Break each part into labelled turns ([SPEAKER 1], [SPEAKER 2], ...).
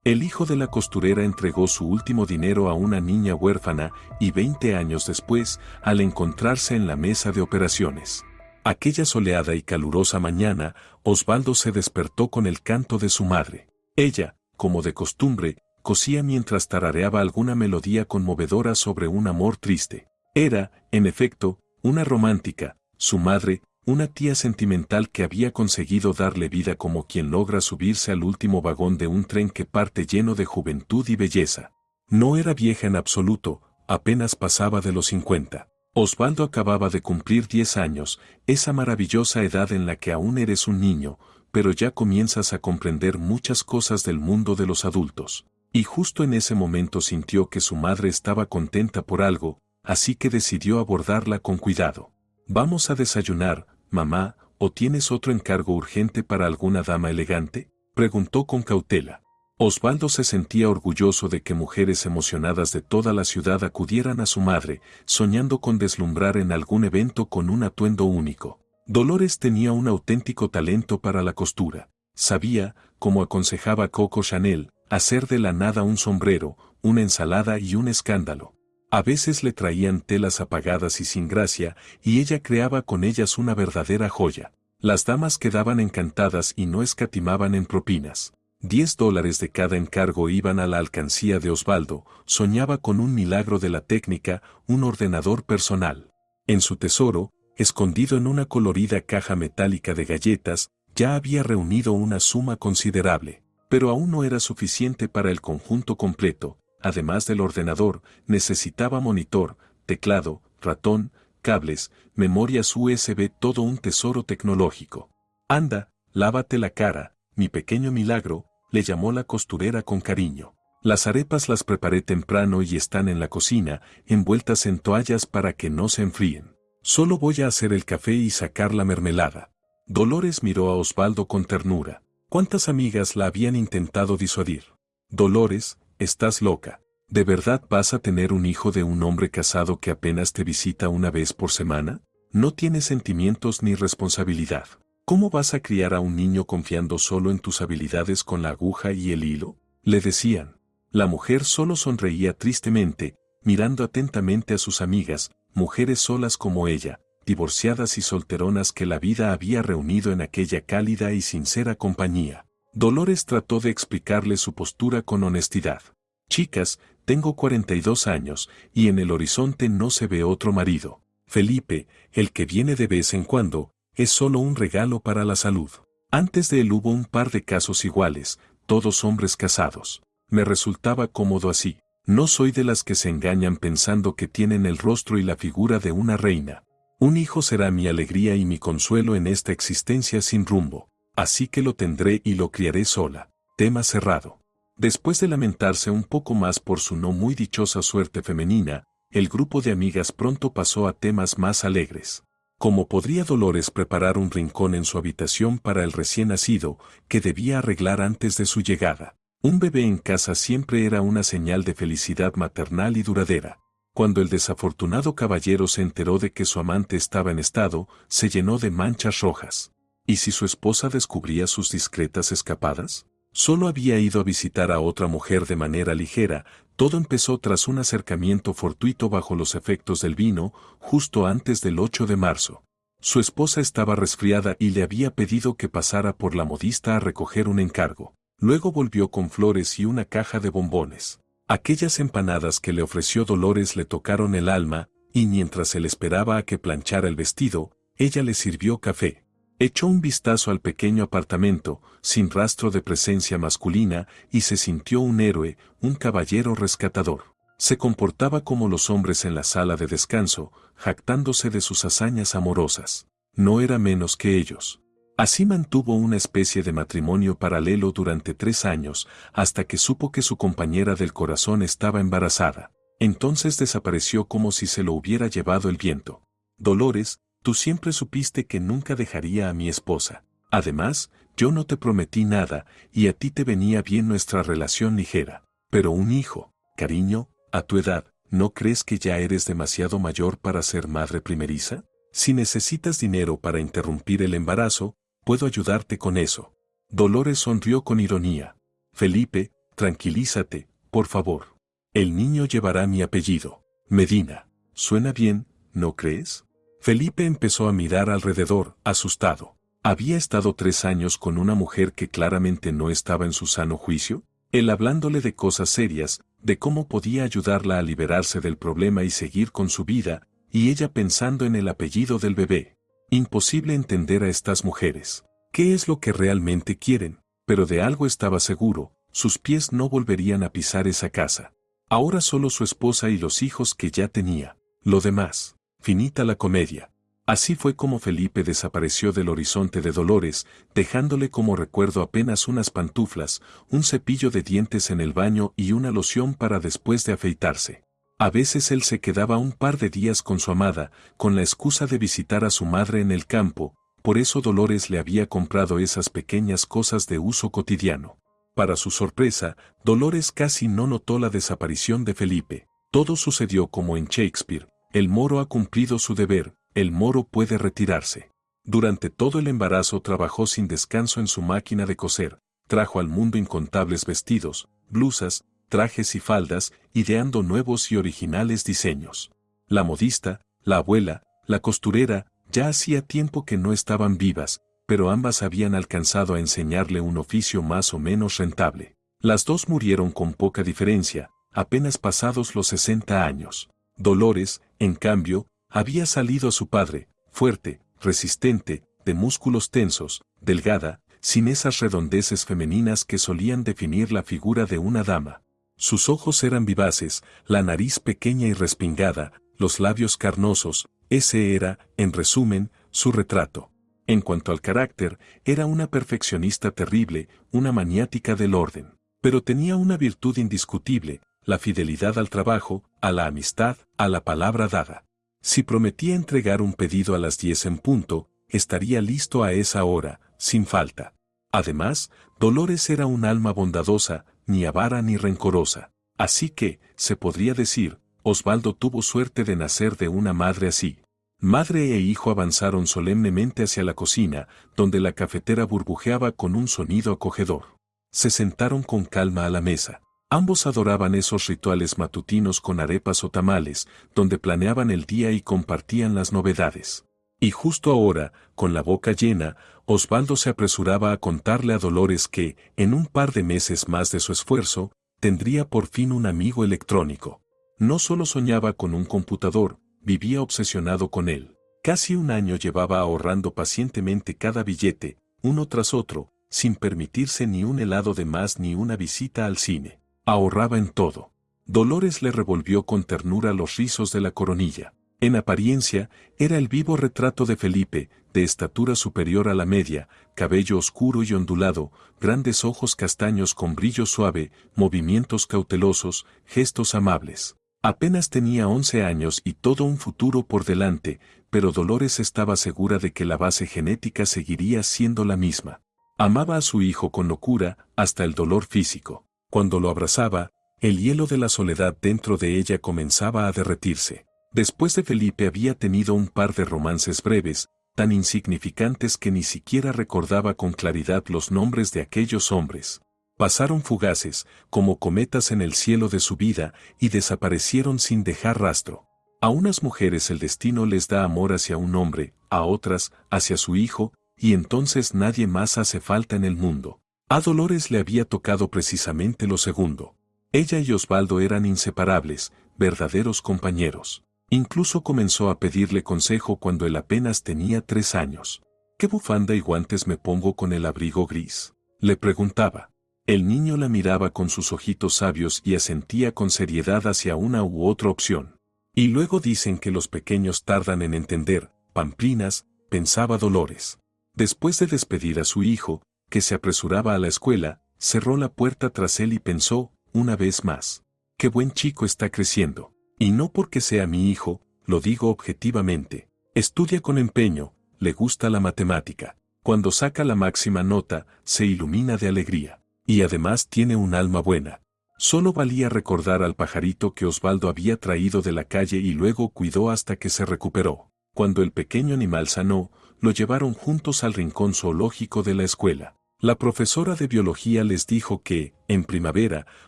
[SPEAKER 1] El hijo de la costurera entregó su último dinero a una niña huérfana y 20 años después, al encontrarse en la mesa de operaciones. Aquella soleada y calurosa mañana, Osvaldo se despertó con el canto de su madre. Ella, como de costumbre, cosía mientras tarareaba alguna melodía conmovedora sobre un amor triste. Era, en efecto, una romántica, su madre, una tía sentimental que había conseguido darle vida como quien logra subirse al último vagón de un tren que parte lleno de juventud y belleza. No era vieja en absoluto, apenas pasaba de los 50. Osvaldo acababa de cumplir 10 años, esa maravillosa edad en la que aún eres un niño, pero ya comienzas a comprender muchas cosas del mundo de los adultos. Y justo en ese momento sintió que su madre estaba contenta por algo, así que decidió abordarla con cuidado. «¿Vamos a desayunar, mamá, o tienes otro encargo urgente para alguna dama elegante?», preguntó con cautela. Osvaldo se sentía orgulloso de que mujeres emocionadas de toda la ciudad acudieran a su madre, soñando con deslumbrar en algún evento con un atuendo único. Dolores tenía un auténtico talento para la costura. Sabía, como aconsejaba Coco Chanel, hacer de la nada un sombrero, una ensalada y un escándalo. A veces le traían telas apagadas y sin gracia, y ella creaba con ellas una verdadera joya. Las damas quedaban encantadas y no escatimaban en propinas. $10 de cada encargo iban a la alcancía de Osvaldo. Soñaba con un milagro de la técnica, un ordenador personal. En su tesoro, escondido en una colorida caja metálica de galletas, ya había reunido una suma considerable. Pero aún no era suficiente para el conjunto completo. Además del ordenador, necesitaba monitor, teclado, ratón, cables, memorias USB, todo un tesoro tecnológico. «Anda, lávate la cara, mi pequeño milagro», le llamó la costurera con cariño. «Las arepas las preparé temprano y están en la cocina, envueltas en toallas para que no se enfríen. Solo voy a hacer el café y sacar la mermelada». Dolores miró a Osvaldo con ternura. ¿Cuántas amigas la habían intentado disuadir? «Dolores, estás loca. ¿De verdad vas a tener un hijo de un hombre casado que apenas te visita una vez por semana? No tiene sentimientos ni responsabilidad. ¿Cómo vas a criar a un niño confiando solo en tus habilidades con la aguja y el hilo?», le decían. La mujer solo sonreía tristemente, mirando atentamente a sus amigas, mujeres solas como ella, divorciadas y solteronas que la vida había reunido en aquella cálida y sincera compañía. Dolores trató de explicarle su postura con honestidad. «Chicas, tengo 42 años, y en el horizonte no se ve otro marido. Felipe, el que viene de vez en cuando, es solo un regalo para la salud. Antes de él hubo un par de casos iguales, todos hombres casados. Me resultaba cómodo así. No soy de las que se engañan pensando que tienen el rostro y la figura de una reina. Un hijo será mi alegría y mi consuelo en esta existencia sin rumbo. Así que lo tendré y lo criaré sola». Tema cerrado. Después de lamentarse un poco más por su no muy dichosa suerte femenina, el grupo de amigas pronto pasó a temas más alegres. ¿Cómo podría Dolores preparar un rincón en su habitación para el recién nacido, que debía arreglar antes de su llegada? Un bebé en casa siempre era una señal de felicidad maternal y duradera. Cuando el desafortunado caballero se enteró de que su amante estaba en estado, se llenó de manchas rojas. ¿Y si su esposa descubría sus discretas escapadas? Solo había ido a visitar a otra mujer de manera ligera. Todo empezó tras un acercamiento fortuito bajo los efectos del vino, justo antes del 8 de marzo. Su esposa estaba resfriada y le había pedido que pasara por la modista a recoger un encargo. Luego volvió con flores y una caja de bombones. Aquellas empanadas que le ofreció Dolores le tocaron el alma, y mientras él esperaba a que planchara el vestido, ella le sirvió café. Echó un vistazo al pequeño apartamento, sin rastro de presencia masculina, y se sintió un héroe, un caballero rescatador. Se comportaba como los hombres en la sala de descanso, jactándose de sus hazañas amorosas. No era menos que ellos. Así mantuvo una especie de matrimonio paralelo durante 3 años, hasta que supo que su compañera del corazón estaba embarazada. Entonces desapareció como si se lo hubiera llevado el viento. «Dolores, tú siempre supiste que nunca dejaría a mi esposa. Además, yo no te prometí nada, y a ti te venía bien nuestra relación ligera. Pero un hijo, cariño, a tu edad, ¿no crees que ya eres demasiado mayor para ser madre primeriza? Si necesitas dinero para interrumpir el embarazo, puedo ayudarte con eso». Dolores sonrió con ironía. «Felipe, tranquilízate, por favor. El niño llevará mi apellido. Medina. Suena bien, ¿no crees? Felipe empezó a mirar alrededor, asustado. ¿Había estado 3 años con una mujer que claramente no estaba en su sano juicio? Él hablándole de cosas serias, de cómo podía ayudarla a liberarse del problema y seguir con su vida, y ella pensando en el apellido del bebé. Imposible entender a estas mujeres. ¿Qué es lo que realmente quieren? Pero de algo estaba seguro, sus pies no volverían a pisar esa casa. Ahora solo su esposa y los hijos que ya tenía. Lo demás, finita la comedia. Así fue como Felipe desapareció del horizonte de Dolores, dejándole como recuerdo apenas unas pantuflas, un cepillo de dientes en el baño y una loción para después de afeitarse. A veces él se quedaba un par de días con su amada, con la excusa de visitar a su madre en el campo, por eso Dolores le había comprado esas pequeñas cosas de uso cotidiano. Para su sorpresa, Dolores casi no notó la desaparición de Felipe. Todo sucedió como en Shakespeare, el moro ha cumplido su deber. El moro puede retirarse. Durante todo el embarazo trabajó sin descanso en su máquina de coser, trajo al mundo incontables vestidos, blusas, trajes y faldas, ideando nuevos y originales diseños. La modista, la abuela, la costurera, ya hacía tiempo que no estaban vivas, pero ambas habían alcanzado a enseñarle un oficio más o menos rentable. Las dos murieron con poca diferencia, apenas pasados los 60 años. Dolores, en cambio, había salido a su padre, fuerte, resistente, de músculos tensos, delgada, sin esas redondeces femeninas que solían definir la figura de una dama. Sus ojos eran vivaces, la nariz pequeña y respingada, los labios carnosos, ese era, en resumen, su retrato. En cuanto al carácter, era una perfeccionista terrible, una maniática del orden. Pero tenía una virtud indiscutible, la fidelidad al trabajo, a la amistad, a la palabra dada. Si prometía entregar un pedido a las 10 en punto, estaría listo a esa hora, sin falta. Además, Dolores era un alma bondadosa, ni avara ni rencorosa. Así que, se podría decir, Osvaldo tuvo suerte de nacer de una madre así. Madre e hijo avanzaron solemnemente hacia la cocina, donde la cafetera burbujeaba con un sonido acogedor. Se sentaron con calma a la mesa. Ambos adoraban esos rituales matutinos con arepas o tamales, donde planeaban el día y compartían las novedades. Y justo ahora, con la boca llena, Osvaldo se apresuraba a contarle a Dolores que, en un par de meses más de su esfuerzo, tendría por fin un amigo electrónico. No solo soñaba con un computador, vivía obsesionado con él. Casi un año llevaba ahorrando pacientemente cada billete, uno tras otro, sin permitirse ni un helado de más ni una visita al cine. Ahorraba en todo. Dolores le revolvió con ternura los rizos de la coronilla. En apariencia, era el vivo retrato de Felipe, de estatura superior a la media, cabello oscuro y ondulado, grandes ojos castaños con brillo suave, movimientos cautelosos, gestos amables. Apenas tenía 11 años y todo un futuro por delante, pero Dolores estaba segura de que la base genética seguiría siendo la misma. Amaba a su hijo con locura, hasta el dolor físico. Cuando lo abrazaba, el hielo de la soledad dentro de ella comenzaba a derretirse. Después de Felipe había tenido un par de romances breves, tan insignificantes que ni siquiera recordaba con claridad los nombres de aquellos hombres. Pasaron fugaces, como cometas en el cielo de su vida, y desaparecieron sin dejar rastro. A unas mujeres el destino les da amor hacia un hombre, a otras, hacia su hijo, y entonces nadie más hace falta en el mundo. A Dolores le había tocado precisamente lo segundo. Ella y Osvaldo eran inseparables, verdaderos compañeros. Incluso comenzó a pedirle consejo cuando él apenas tenía 3 años. ¿Qué bufanda y guantes me pongo con el abrigo gris?, le preguntaba. El niño la miraba con sus ojitos sabios y asentía con seriedad hacia una u otra opción. Y luego dicen que los pequeños tardan en entender, pamplinas, pensaba Dolores. Después de despedir a su hijo, que se apresuraba a la escuela, cerró la puerta tras él y pensó, una vez más, qué buen chico está creciendo. Y no porque sea mi hijo, lo digo objetivamente. Estudia con empeño, le gusta la matemática. Cuando saca la máxima nota, se ilumina de alegría. Y además tiene un alma buena. Solo valía recordar al pajarito que Osvaldo había traído de la calle y luego cuidó hasta que se recuperó. Cuando el pequeño animal sanó, lo llevaron juntos al rincón zoológico de la escuela. La profesora de biología les dijo que, en primavera,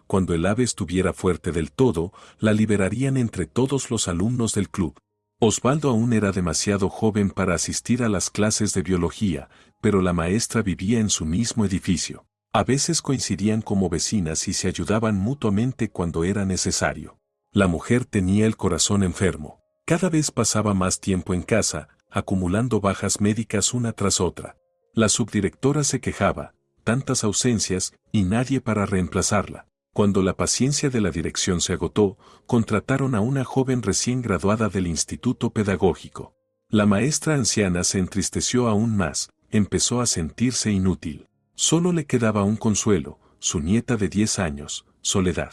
[SPEAKER 1] cuando el ave estuviera fuerte del todo, la liberarían entre todos los alumnos del club. Osvaldo aún era demasiado joven para asistir a las clases de biología, pero la maestra vivía en su mismo edificio. A veces coincidían como vecinas y se ayudaban mutuamente cuando era necesario. La mujer tenía el corazón enfermo. Cada vez pasaba más tiempo en casa, acumulando bajas médicas una tras otra. La subdirectora se quejaba, tantas ausencias y nadie para reemplazarla. Cuando la paciencia de la dirección se agotó, contrataron a una joven recién graduada del Instituto Pedagógico. La maestra anciana se entristeció aún más, empezó a sentirse inútil. Solo le quedaba un consuelo, su nieta de 10 años, Soledad.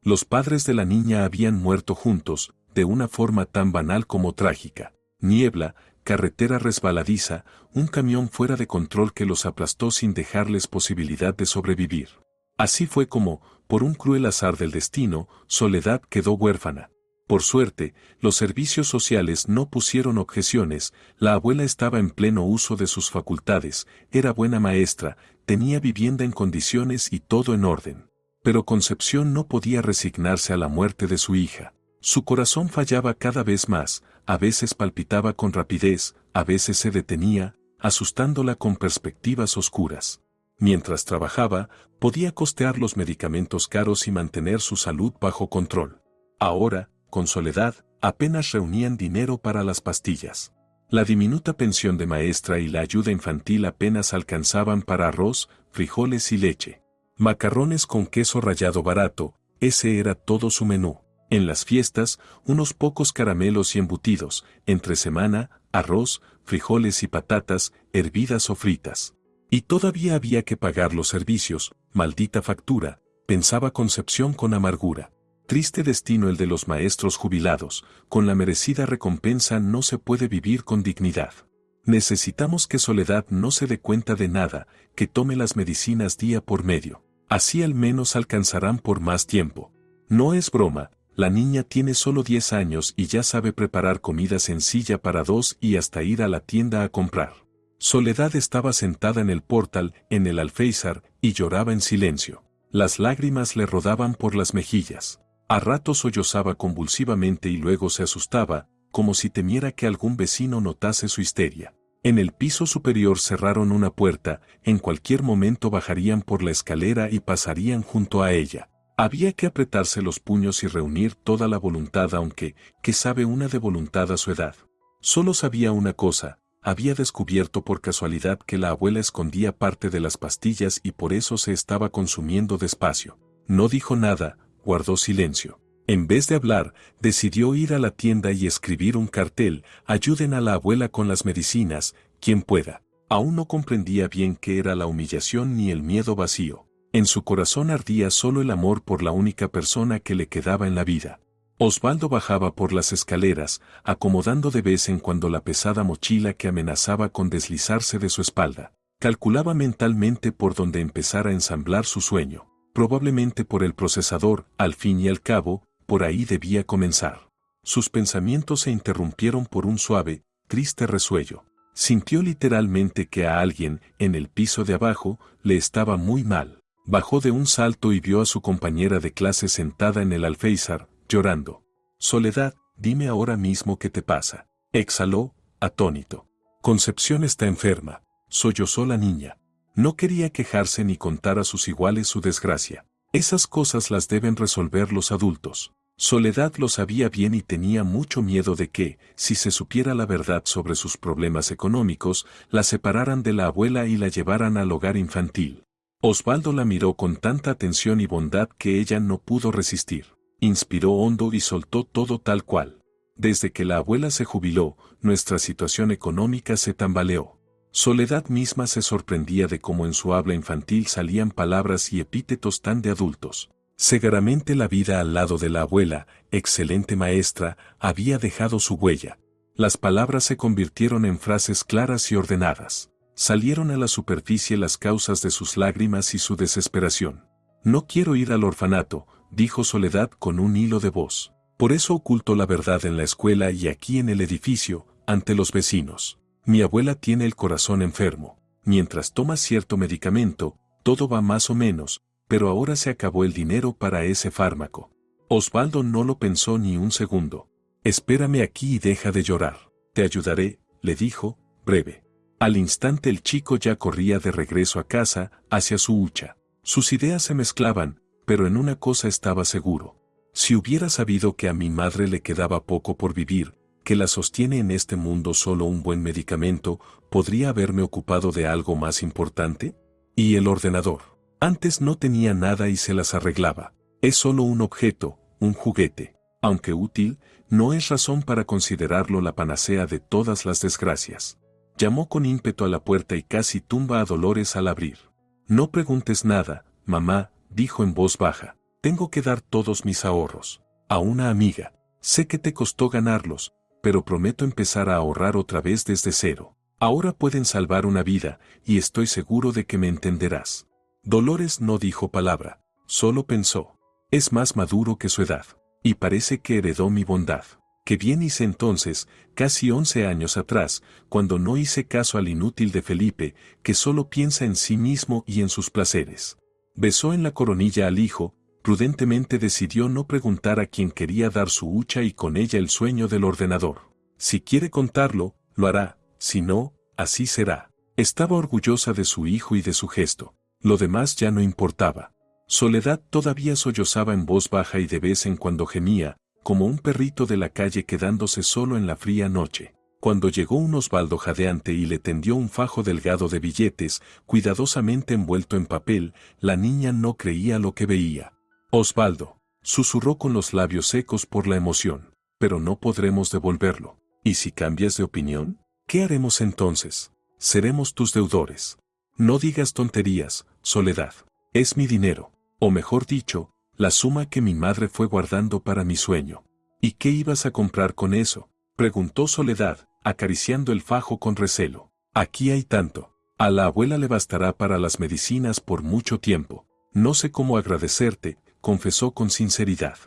[SPEAKER 1] Los padres de la niña habían muerto juntos, de una forma tan banal como trágica. Niebla, carretera resbaladiza, un camión fuera de control que los aplastó sin dejarles posibilidad de sobrevivir. Así fue como, por un cruel azar del destino, Soledad quedó huérfana. Por suerte, los servicios sociales no pusieron objeciones, la abuela estaba en pleno uso de sus facultades, era buena maestra, tenía vivienda en condiciones y todo en orden. Pero Concepción no podía resignarse a la muerte de su hija. Su corazón fallaba cada vez más, a veces palpitaba con rapidez, a veces se detenía, asustándola con perspectivas oscuras. Mientras trabajaba, podía costear los medicamentos caros y mantener su salud bajo control. Ahora, con Soledad, apenas reunían dinero para las pastillas. La diminuta pensión de maestra y la ayuda infantil apenas alcanzaban para arroz, frijoles y leche. Macarrones con queso rallado barato, ese era todo su menú. En las fiestas, unos pocos caramelos y embutidos, entre semana, arroz, frijoles y patatas, hervidas o fritas. Y todavía había que pagar los servicios, maldita factura, pensaba Concepción con amargura. Triste destino el de los maestros jubilados, con la merecida recompensa no se puede vivir con dignidad. Necesitamos que Soledad no se dé cuenta de nada, que tome las medicinas día por medio. Así al menos alcanzarán por más tiempo. No es broma. La niña tiene solo 10 años y ya sabe preparar comida sencilla para 2 y hasta ir a la tienda a comprar. Soledad estaba sentada en el portal, en el alféizar, y lloraba en silencio. Las lágrimas le rodaban por las mejillas. A ratos sollozaba convulsivamente y luego se asustaba, como si temiera que algún vecino notase su histeria. En el piso superior cerraron una puerta, en cualquier momento bajarían por la escalera y pasarían junto a ella. Había que apretarse los puños y reunir toda la voluntad aunque, ¿qué sabe una de voluntad a su edad? Solo sabía una cosa, había descubierto por casualidad que la abuela escondía parte de las pastillas y por eso se estaba consumiendo despacio. No dijo nada, guardó silencio. En vez de hablar, decidió ir a la tienda y escribir un cartel, ayuden a la abuela con las medicinas, quien pueda. Aún no comprendía bien qué era la humillación ni el miedo vacío. En su corazón ardía solo el amor por la única persona que le quedaba en la vida. Osvaldo bajaba por las escaleras, acomodando de vez en cuando la pesada mochila que amenazaba con deslizarse de su espalda. Calculaba mentalmente por dónde empezar a ensamblar su sueño. Probablemente por el procesador, al fin y al cabo, por ahí debía comenzar. Sus pensamientos se interrumpieron por un suave, triste resuello. Sintió literalmente que a alguien, en el piso de abajo, le estaba muy mal. Bajó de un salto y vio a su compañera de clase sentada en el alféizar, llorando. Soledad, dime ahora mismo qué te pasa. Exhaló, atónito. Concepción está enferma, sollozó la niña. No quería quejarse ni contar a sus iguales su desgracia. Esas cosas las deben resolver los adultos. Soledad lo sabía bien y tenía mucho miedo de que, si se supiera la verdad sobre sus problemas económicos, la separaran de la abuela y la llevaran al hogar infantil. Osvaldo la miró con tanta atención y bondad que ella no pudo resistir. Inspiró hondo y soltó todo tal cual. Desde que la abuela se jubiló, nuestra situación económica se tambaleó. Soledad misma se sorprendía de cómo en su habla infantil salían palabras y epítetos tan de adultos. Segaramente la vida al lado de la abuela, excelente maestra, había dejado su huella. Las palabras se convirtieron en frases claras y ordenadas. Salieron a la superficie las causas de sus lágrimas y su desesperación. No quiero ir al orfanato, dijo Soledad con un hilo de voz. Por eso oculto la verdad en la escuela y aquí en el edificio, ante los vecinos. Mi abuela tiene el corazón enfermo. Mientras tomas cierto medicamento, todo va más o menos, pero ahora se acabó el dinero para ese fármaco. Osvaldo no lo pensó ni un segundo. Espérame aquí y deja de llorar. Te ayudaré, le dijo, breve. Al instante el chico ya corría de regreso a casa, hacia su hucha. Sus ideas se mezclaban, pero en una cosa estaba seguro. Si hubiera sabido que a mi madre le quedaba poco por vivir, que la sostiene en este mundo solo un buen medicamento, ¿podría haberme ocupado de algo más importante? ¿Y el ordenador? Antes no tenía nada y se las arreglaba. Es solo un objeto, un juguete. Aunque útil, no es razón para considerarlo la panacea de todas las desgracias. Llamó con ímpetu a la puerta y casi tumba a Dolores al abrir. No preguntes nada, mamá, dijo en voz baja. Tengo que dar todos mis ahorros. A una amiga. Sé que te costó ganarlos, pero prometo empezar a ahorrar otra vez desde cero. Ahora pueden salvar una vida, y estoy seguro de que me entenderás. Dolores no dijo palabra, solo pensó. Es más maduro que su edad, y parece que heredó mi bondad. Qué bien hice entonces, casi 11 años atrás, cuando no hice caso al inútil de Felipe, que solo piensa en sí mismo y en sus placeres. Besó en la coronilla al hijo, prudentemente decidió no preguntar a quién quería dar su hucha y con ella el sueño del ordenador. Si quiere contarlo, lo hará, si no, así será. Estaba orgullosa de su hijo y de su gesto. Lo demás ya no importaba. Soledad todavía sollozaba en voz baja y de vez en cuando gemía, como un perrito de la calle quedándose solo en la fría noche. Cuando llegó un Osvaldo jadeante y le tendió un fajo delgado de billetes, cuidadosamente envuelto en papel, la niña no creía lo que veía. Osvaldo, susurró con los labios secos por la emoción, pero no podremos devolverlo. ¿Y si cambias de opinión? ¿Qué haremos entonces? Seremos tus deudores. No digas tonterías, Soledad. Es mi dinero, o mejor dicho, la suma que mi madre fue guardando para mi sueño. ¿Y qué ibas a comprar con eso?, preguntó Soledad, acariciando el fajo con recelo. Aquí hay tanto. A la abuela le bastará para las medicinas por mucho tiempo. No sé cómo agradecerte, confesó con sinceridad.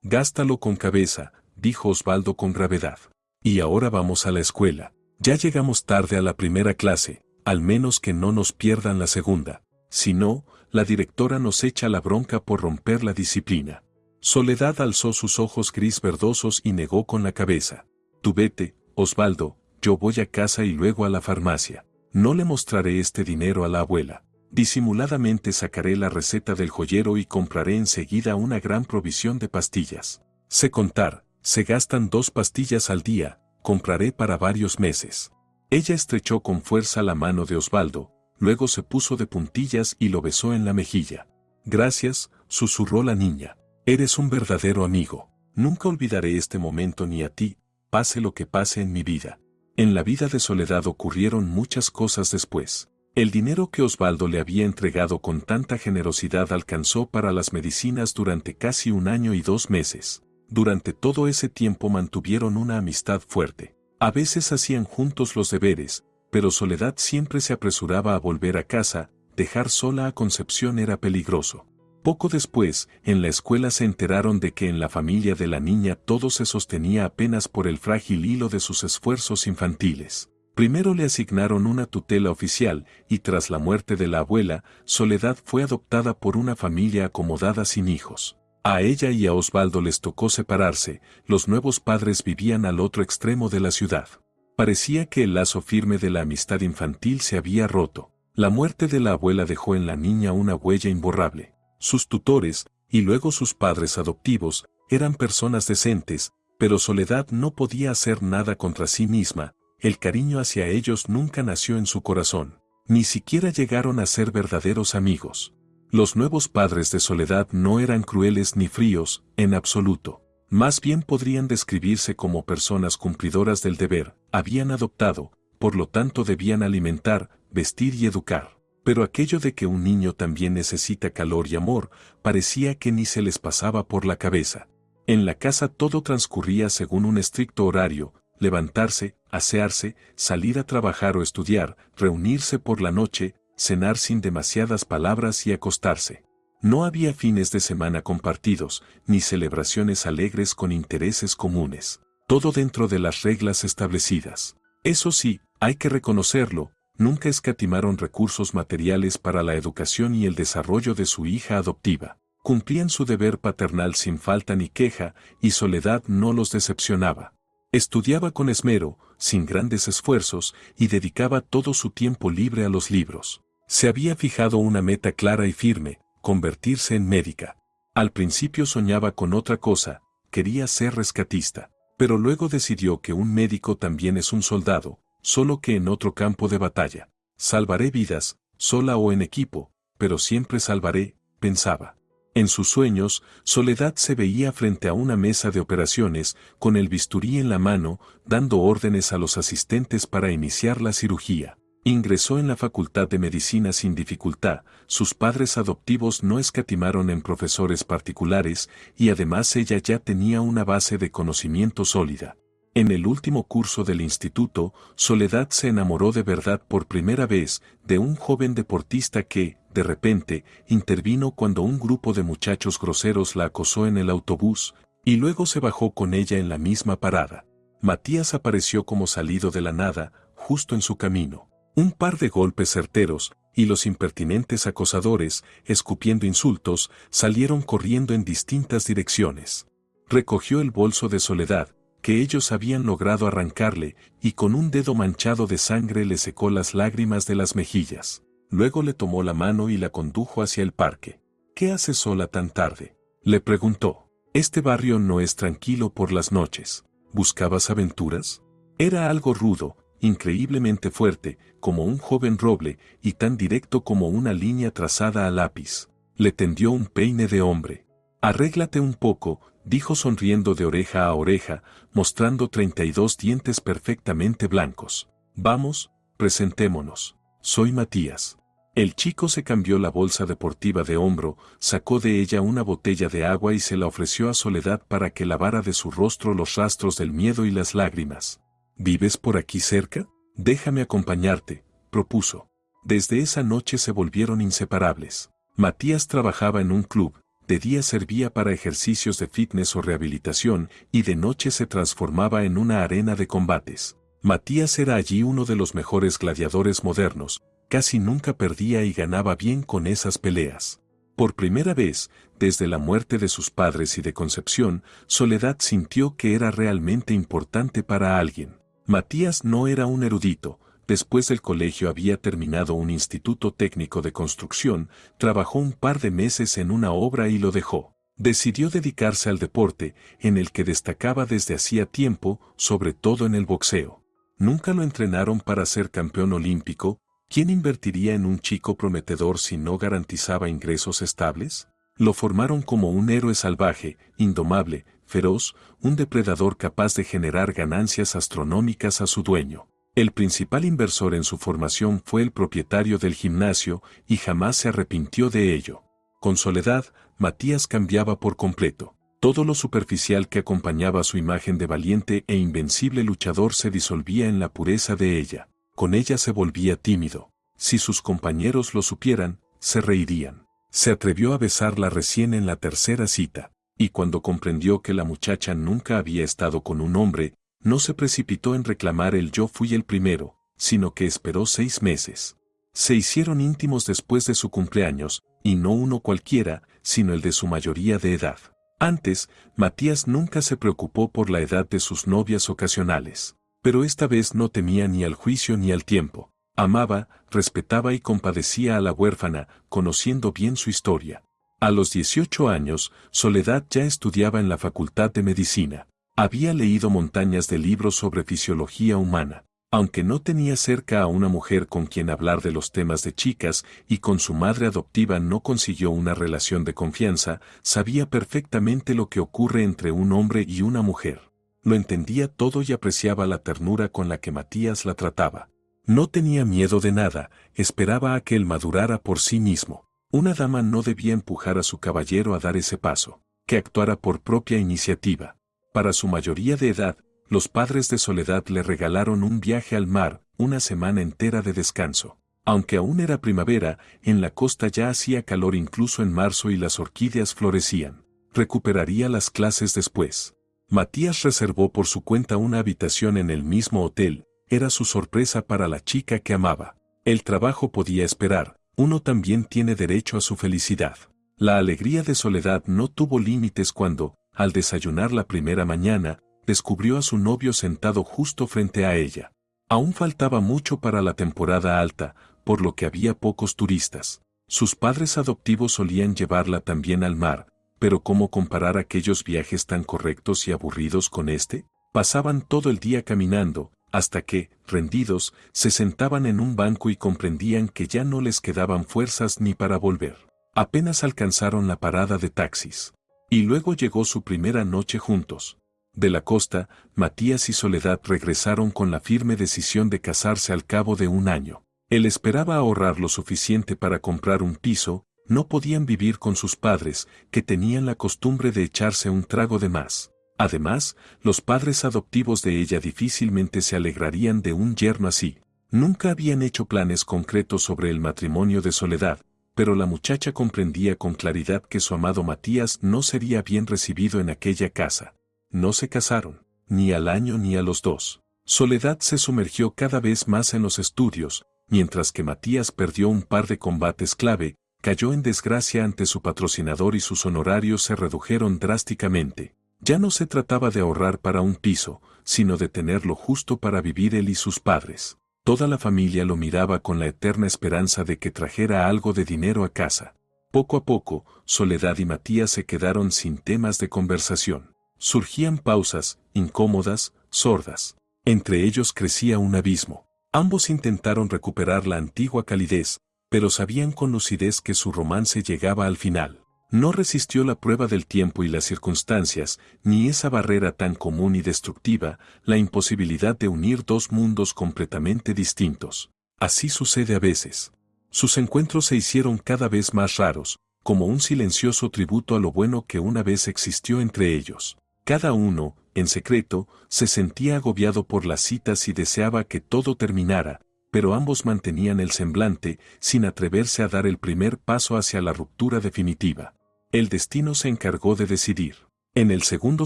[SPEAKER 1] Gástalo con cabeza, dijo Osvaldo con gravedad. Y ahora vamos a la escuela. Ya llegamos tarde a la primera clase, al menos que no nos pierdan la segunda. Si no, la directora nos echa la bronca por romper la disciplina. Soledad alzó sus ojos gris verdosos y negó con la cabeza. Tú vete, Osvaldo, yo voy a casa y luego a la farmacia. No le mostraré este dinero a la abuela. Disimuladamente sacaré la receta del joyero y compraré enseguida una gran provisión de pastillas. Sé contar, se gastan 2 pastillas al día, compraré para varios meses. Ella estrechó con fuerza la mano de Osvaldo, luego se puso de puntillas y lo besó en la mejilla. Gracias, susurró la niña. Eres un verdadero amigo. Nunca olvidaré este momento ni a ti, pase lo que pase en mi vida. En la vida de Soledad ocurrieron muchas cosas después. El dinero que Osvaldo le había entregado con tanta generosidad alcanzó para las medicinas durante casi 1 año y 2 meses. Durante todo ese tiempo mantuvieron una amistad fuerte. A veces hacían juntos los deberes, pero Soledad siempre se apresuraba a volver a casa, dejar sola a Concepción era peligroso. Poco después, en la escuela se enteraron de que en la familia de la niña todo se sostenía apenas por el frágil hilo de sus esfuerzos infantiles. Primero le asignaron una tutela oficial, y tras la muerte de la abuela, Soledad fue adoptada por una familia acomodada sin hijos. A ella y a Osvaldo les tocó separarse, los nuevos padres vivían al otro extremo de la ciudad. Parecía que el lazo firme de la amistad infantil se había roto. La muerte de la abuela dejó en la niña una huella imborrable. Sus tutores, y luego sus padres adoptivos, eran personas decentes, pero Soledad no podía hacer nada contra sí misma, el cariño hacia ellos nunca nació en su corazón, ni siquiera llegaron a ser verdaderos amigos. Los nuevos padres de Soledad no eran crueles ni fríos, en absoluto. Más bien podrían describirse como personas cumplidoras del deber, habían adoptado, por lo tanto debían alimentar, vestir y educar. Pero aquello de que un niño también necesita calor y amor, parecía que ni se les pasaba por la cabeza. En la casa todo transcurría según un estricto horario, levantarse, asearse, salir a trabajar o estudiar, reunirse por la noche, cenar sin demasiadas palabras y acostarse. No había fines de semana compartidos, ni celebraciones alegres con intereses comunes. Todo dentro de las reglas establecidas. Eso sí, hay que reconocerlo, Nunca escatimaron recursos materiales para la educación y el desarrollo de su hija adoptiva. Cumplían su deber paternal sin falta ni queja, y Soledad no los decepcionaba. Estudiaba con esmero, sin grandes esfuerzos, y dedicaba todo su tiempo libre a los libros. Se había fijado una meta clara y firme: convertirse en médica. Al principio soñaba con otra cosa, quería ser rescatista. Pero luego decidió que un médico también es un soldado, solo que en otro campo de batalla. Salvaré vidas, sola o en equipo, pero siempre salvaré, pensaba. En sus sueños, Soledad se veía frente a una mesa de operaciones, con el bisturí en la mano, dando órdenes a los asistentes para iniciar la cirugía. Ingresó en la Facultad de Medicina sin dificultad, sus padres adoptivos no escatimaron en profesores particulares, y además ella ya tenía una base de conocimiento sólida. En el último curso del instituto, Soledad se enamoró de verdad por primera vez de un joven deportista que, de repente, intervino cuando un grupo de muchachos groseros la acosó en el autobús, y luego se bajó con ella en la misma parada. Matías apareció como salido de la nada, justo en su camino. Un par de golpes certeros, y los impertinentes acosadores, escupiendo insultos, salieron corriendo en distintas direcciones. Recogió el bolso de Soledad, que ellos habían logrado arrancarle, y con un dedo manchado de sangre le secó las lágrimas de las mejillas. Luego le tomó la mano y la condujo hacia el parque. ¿Qué haces sola tan tarde?, le preguntó. Este barrio no es tranquilo por las noches. ¿Buscabas aventuras? Era algo rudo, increíblemente fuerte, como un joven roble, y tan directo como una línea trazada a lápiz. Le tendió un peine de hombre. Arréglate un poco, dijo sonriendo de oreja a oreja, mostrando 32 dientes perfectamente blancos. Vamos, presentémonos. Soy Matías. El chico se cambió la bolsa deportiva de hombro, sacó de ella una botella de agua y se la ofreció a Soledad para que lavara de su rostro los rastros del miedo y las lágrimas. ¿Vives por aquí cerca? Déjame acompañarte, propuso. Desde esa noche se volvieron inseparables. Matías trabajaba en un club, de día servía para ejercicios de fitness o rehabilitación, y de noche se transformaba en una arena de combates. Matías era allí uno de los mejores gladiadores modernos, casi nunca perdía y ganaba bien con esas peleas. Por primera vez, desde la muerte de sus padres y de Concepción, Soledad sintió que era realmente importante para alguien. Matías no era un erudito. Después del colegio había terminado un instituto técnico de construcción, trabajó un par de meses en una obra y lo dejó. Decidió dedicarse al deporte, en el que destacaba desde hacía tiempo, sobre todo en el boxeo. Nunca lo entrenaron para ser campeón olímpico. ¿Quién invertiría en un chico prometedor si no garantizaba ingresos estables? Lo formaron como un héroe salvaje, indomable, feroz, un depredador capaz de generar ganancias astronómicas a su dueño. El principal inversor en su formación fue el propietario del gimnasio, y jamás se arrepintió de ello. Con Soledad, Matías cambiaba por completo. Todo lo superficial que acompañaba su imagen de valiente e invencible luchador se disolvía en la pureza de ella. Con ella se volvía tímido. Si sus compañeros lo supieran, se reirían. Se atrevió a besarla recién en la tercera cita, y cuando comprendió que la muchacha nunca había estado con un hombre, no se precipitó en reclamar el yo fui el primero, sino que esperó 6 meses. Se hicieron íntimos después de su cumpleaños, y no uno cualquiera, sino el de su mayoría de edad. Antes, Matías nunca se preocupó por la edad de sus novias ocasionales, pero esta vez no temía ni al juicio ni al tiempo. Amaba, respetaba y compadecía a la huérfana, conociendo bien su historia. A los 18 años, Soledad ya estudiaba en la Facultad de Medicina. Había leído montañas de libros sobre fisiología humana. Aunque no tenía cerca a una mujer con quien hablar de los temas de chicas y con su madre adoptiva no consiguió una relación de confianza, sabía perfectamente lo que ocurre entre un hombre y una mujer. Lo entendía todo y apreciaba la ternura con la que Matías la trataba. No tenía miedo de nada, esperaba a que él madurara por sí mismo. Una dama no debía empujar a su caballero a dar ese paso, que actuara por propia iniciativa. Para su mayoría de edad, los padres de Soledad le regalaron un viaje al mar, una semana entera de descanso. Aunque aún era primavera, en la costa ya hacía calor incluso en marzo y las orquídeas florecían. Recuperaría las clases después. Matías reservó por su cuenta una habitación en el mismo hotel. Era su sorpresa para la chica que amaba. El trabajo podía esperar, uno también tiene derecho a su felicidad. La alegría de Soledad no tuvo límites cuando, al desayunar la primera mañana, descubrió a su novio sentado justo frente a ella. Aún faltaba mucho para la temporada alta, por lo que había pocos turistas. Sus padres adoptivos solían llevarla también al mar, pero ¿cómo comparar aquellos viajes tan correctos y aburridos con este? Pasaban todo el día caminando, hasta que, rendidos, se sentaban en un banco y comprendían que ya no les quedaban fuerzas ni para volver. Apenas alcanzaron la parada de taxis. Y luego llegó su primera noche juntos. De la costa, Matías y Soledad regresaron con la firme decisión de casarse al cabo de un año. Él esperaba ahorrar lo suficiente para comprar un piso, no podían vivir con sus padres, que tenían la costumbre de echarse un trago de más. Además, los padres adoptivos de ella difícilmente se alegrarían de un yerno así. Nunca habían hecho planes concretos sobre el matrimonio de Soledad, pero la muchacha comprendía con claridad que su amado Matías no sería bien recibido en aquella casa. No se casaron, ni al año ni a los dos. Soledad se sumergió cada vez más en los estudios, mientras que Matías perdió un par de combates clave, cayó en desgracia ante su patrocinador y sus honorarios se redujeron drásticamente. Ya no se trataba de ahorrar para un piso, sino de tener lo justo para vivir él y sus padres. Toda la familia lo miraba con la eterna esperanza de que trajera algo de dinero a casa. Poco a poco, Soledad y Matías se quedaron sin temas de conversación. Surgían pausas, incómodas, sordas. Entre ellos crecía un abismo. Ambos intentaron recuperar la antigua calidez, pero sabían con lucidez que su romance llegaba al final. No resistió la prueba del tiempo y las circunstancias, ni esa barrera tan común y destructiva, la imposibilidad de unir dos mundos completamente distintos. Así sucede a veces. Sus encuentros se hicieron cada vez más raros, como un silencioso tributo a lo bueno que una vez existió entre ellos. Cada uno, en secreto, se sentía agobiado por las citas y deseaba que todo terminara, pero ambos mantenían el semblante, sin atreverse a dar el primer paso hacia la ruptura definitiva. El destino se encargó de decidir. En el segundo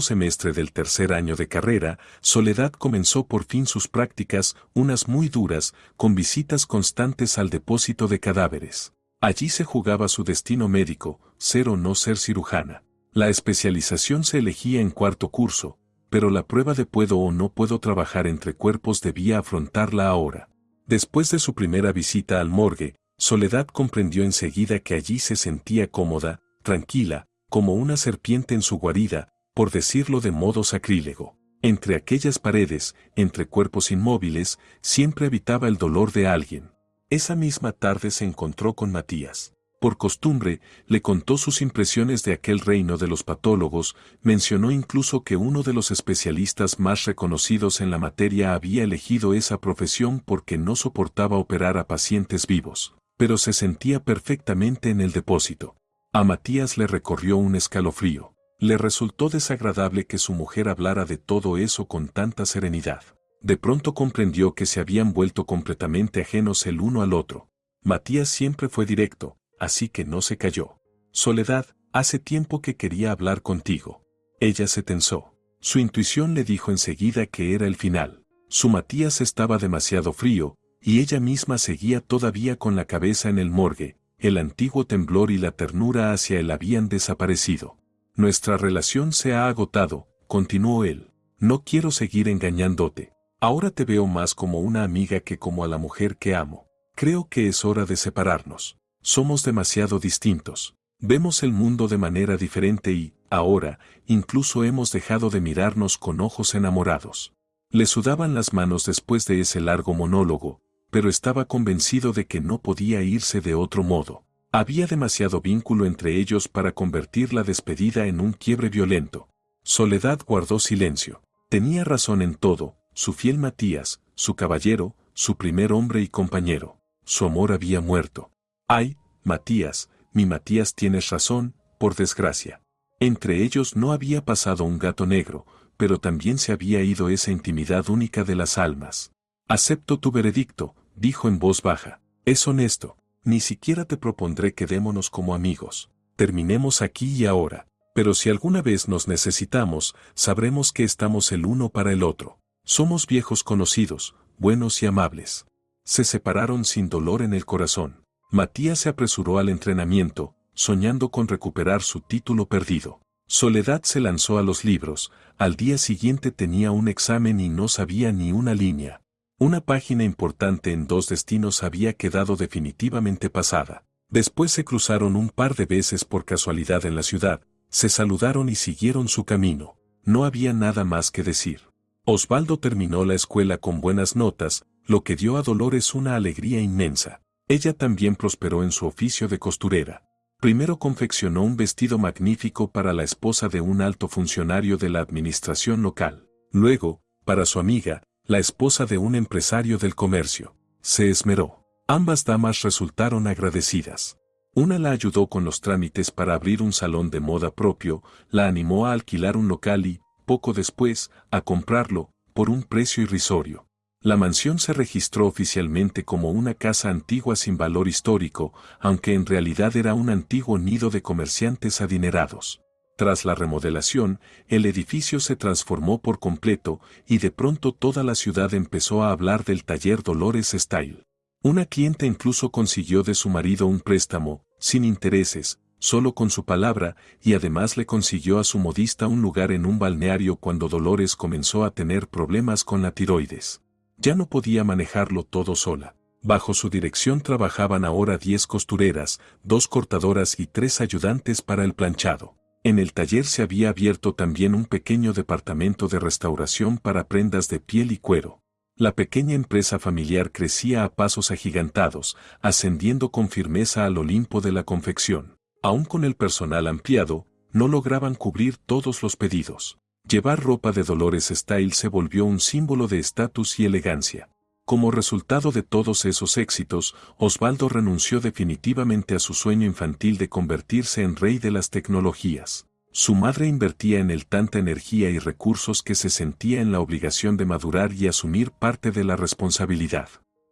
[SPEAKER 1] semestre del tercer año de carrera, Soledad comenzó por fin sus prácticas, unas muy duras, con visitas constantes al depósito de cadáveres. Allí se jugaba su destino médico, ser o no ser cirujana. La especialización se elegía en cuarto curso, pero la prueba de puedo o no puedo trabajar entre cuerpos debía afrontarla ahora. Después de su primera visita al morgue, Soledad comprendió enseguida que allí se sentía cómoda, tranquila, como una serpiente en su guarida, por decirlo de modo sacrílego. Entre aquellas paredes, entre cuerpos inmóviles, siempre habitaba el dolor de alguien. Esa misma tarde se encontró con Matías. Por costumbre, le contó sus impresiones de aquel reino de los patólogos, mencionó incluso que uno de los especialistas más reconocidos en la materia había elegido esa profesión porque no soportaba operar a pacientes vivos, pero se sentía perfectamente en el depósito. A Matías le recorrió un escalofrío. Le resultó desagradable que su mujer hablara de todo eso con tanta serenidad. De pronto comprendió que se habían vuelto completamente ajenos el uno al otro. Matías siempre fue directo, así que no se calló. Soledad, hace tiempo que quería hablar contigo. Ella se tensó. Su intuición le dijo enseguida que era el final. Su Matías estaba demasiado frío, y ella misma seguía todavía con la cabeza en el morgue. El antiguo temblor y la ternura hacia él habían desaparecido. Nuestra relación se ha agotado, continuó él. No quiero seguir engañándote. Ahora te veo más como una amiga que como a la mujer que amo. Creo que es hora de separarnos. Somos demasiado distintos. Vemos el mundo de manera diferente y, ahora, incluso hemos dejado de mirarnos con ojos enamorados. Le sudaban las manos después de ese largo monólogo, pero estaba convencido de que no podía irse de otro modo. Había demasiado vínculo entre ellos para convertir la despedida en un quiebre violento. Soledad guardó silencio. Tenía razón en todo, su fiel Matías, su caballero, su primer hombre y compañero. Su amor había muerto. Ay, Matías, mi Matías, tienes razón, por desgracia. Entre ellos no había pasado un gato negro, pero también se había ido esa intimidad única de las almas. Acepto tu veredicto, dijo en voz baja. Es honesto. Ni siquiera te propondré quedémonos como amigos. Terminemos aquí y ahora. Pero si alguna vez nos necesitamos, sabremos que estamos el uno para el otro. Somos viejos conocidos, buenos y amables. Se separaron sin dolor en el corazón. Matías se apresuró al entrenamiento, soñando con recuperar su título perdido. Soledad se lanzó a los libros. Al día siguiente tenía un examen y no sabía ni una línea. Una página importante en Dos destinos había quedado definitivamente pasada. Después se cruzaron un par de veces por casualidad en la ciudad, se saludaron y siguieron su camino. No había nada más que decir. Osvaldo terminó la escuela con buenas notas, lo que dio a Dolores una alegría inmensa. Ella también prosperó en su oficio de costurera. Primero confeccionó un vestido magnífico para la esposa de un alto funcionario de la administración local. Luego, para su amiga, la esposa de un empresario del comercio. Se esmeró. Ambas damas resultaron agradecidas. Una la ayudó con los trámites para abrir un salón de moda propio, la animó a alquilar un local y, poco después, a comprarlo, por un precio irrisorio. La mansión se registró oficialmente como una casa antigua sin valor histórico, aunque en realidad era un antiguo nido de comerciantes adinerados. Tras la remodelación, el edificio se transformó por completo y de pronto toda la ciudad empezó a hablar del taller Dolores Style. Una clienta incluso consiguió de su marido un préstamo, sin intereses, solo con su palabra, y además le consiguió a su modista un lugar en un balneario cuando Dolores comenzó a tener problemas con la tiroides. Ya no podía manejarlo todo sola. Bajo su dirección trabajaban ahora 10 costureras, 2 cortadoras y 3 ayudantes para el planchado. En el taller se había abierto también un pequeño departamento de restauración para prendas de piel y cuero. La pequeña empresa familiar crecía a pasos agigantados, ascendiendo con firmeza al Olimpo de la confección. Aún con el personal ampliado, no lograban cubrir todos los pedidos. Llevar ropa de Dolores Style se volvió un símbolo de estatus y elegancia. Como resultado de todos esos éxitos, Osvaldo renunció definitivamente a su sueño infantil de convertirse en rey de las tecnologías. Su madre invertía en él tanta energía y recursos que se sentía en la obligación de madurar y asumir parte de la responsabilidad.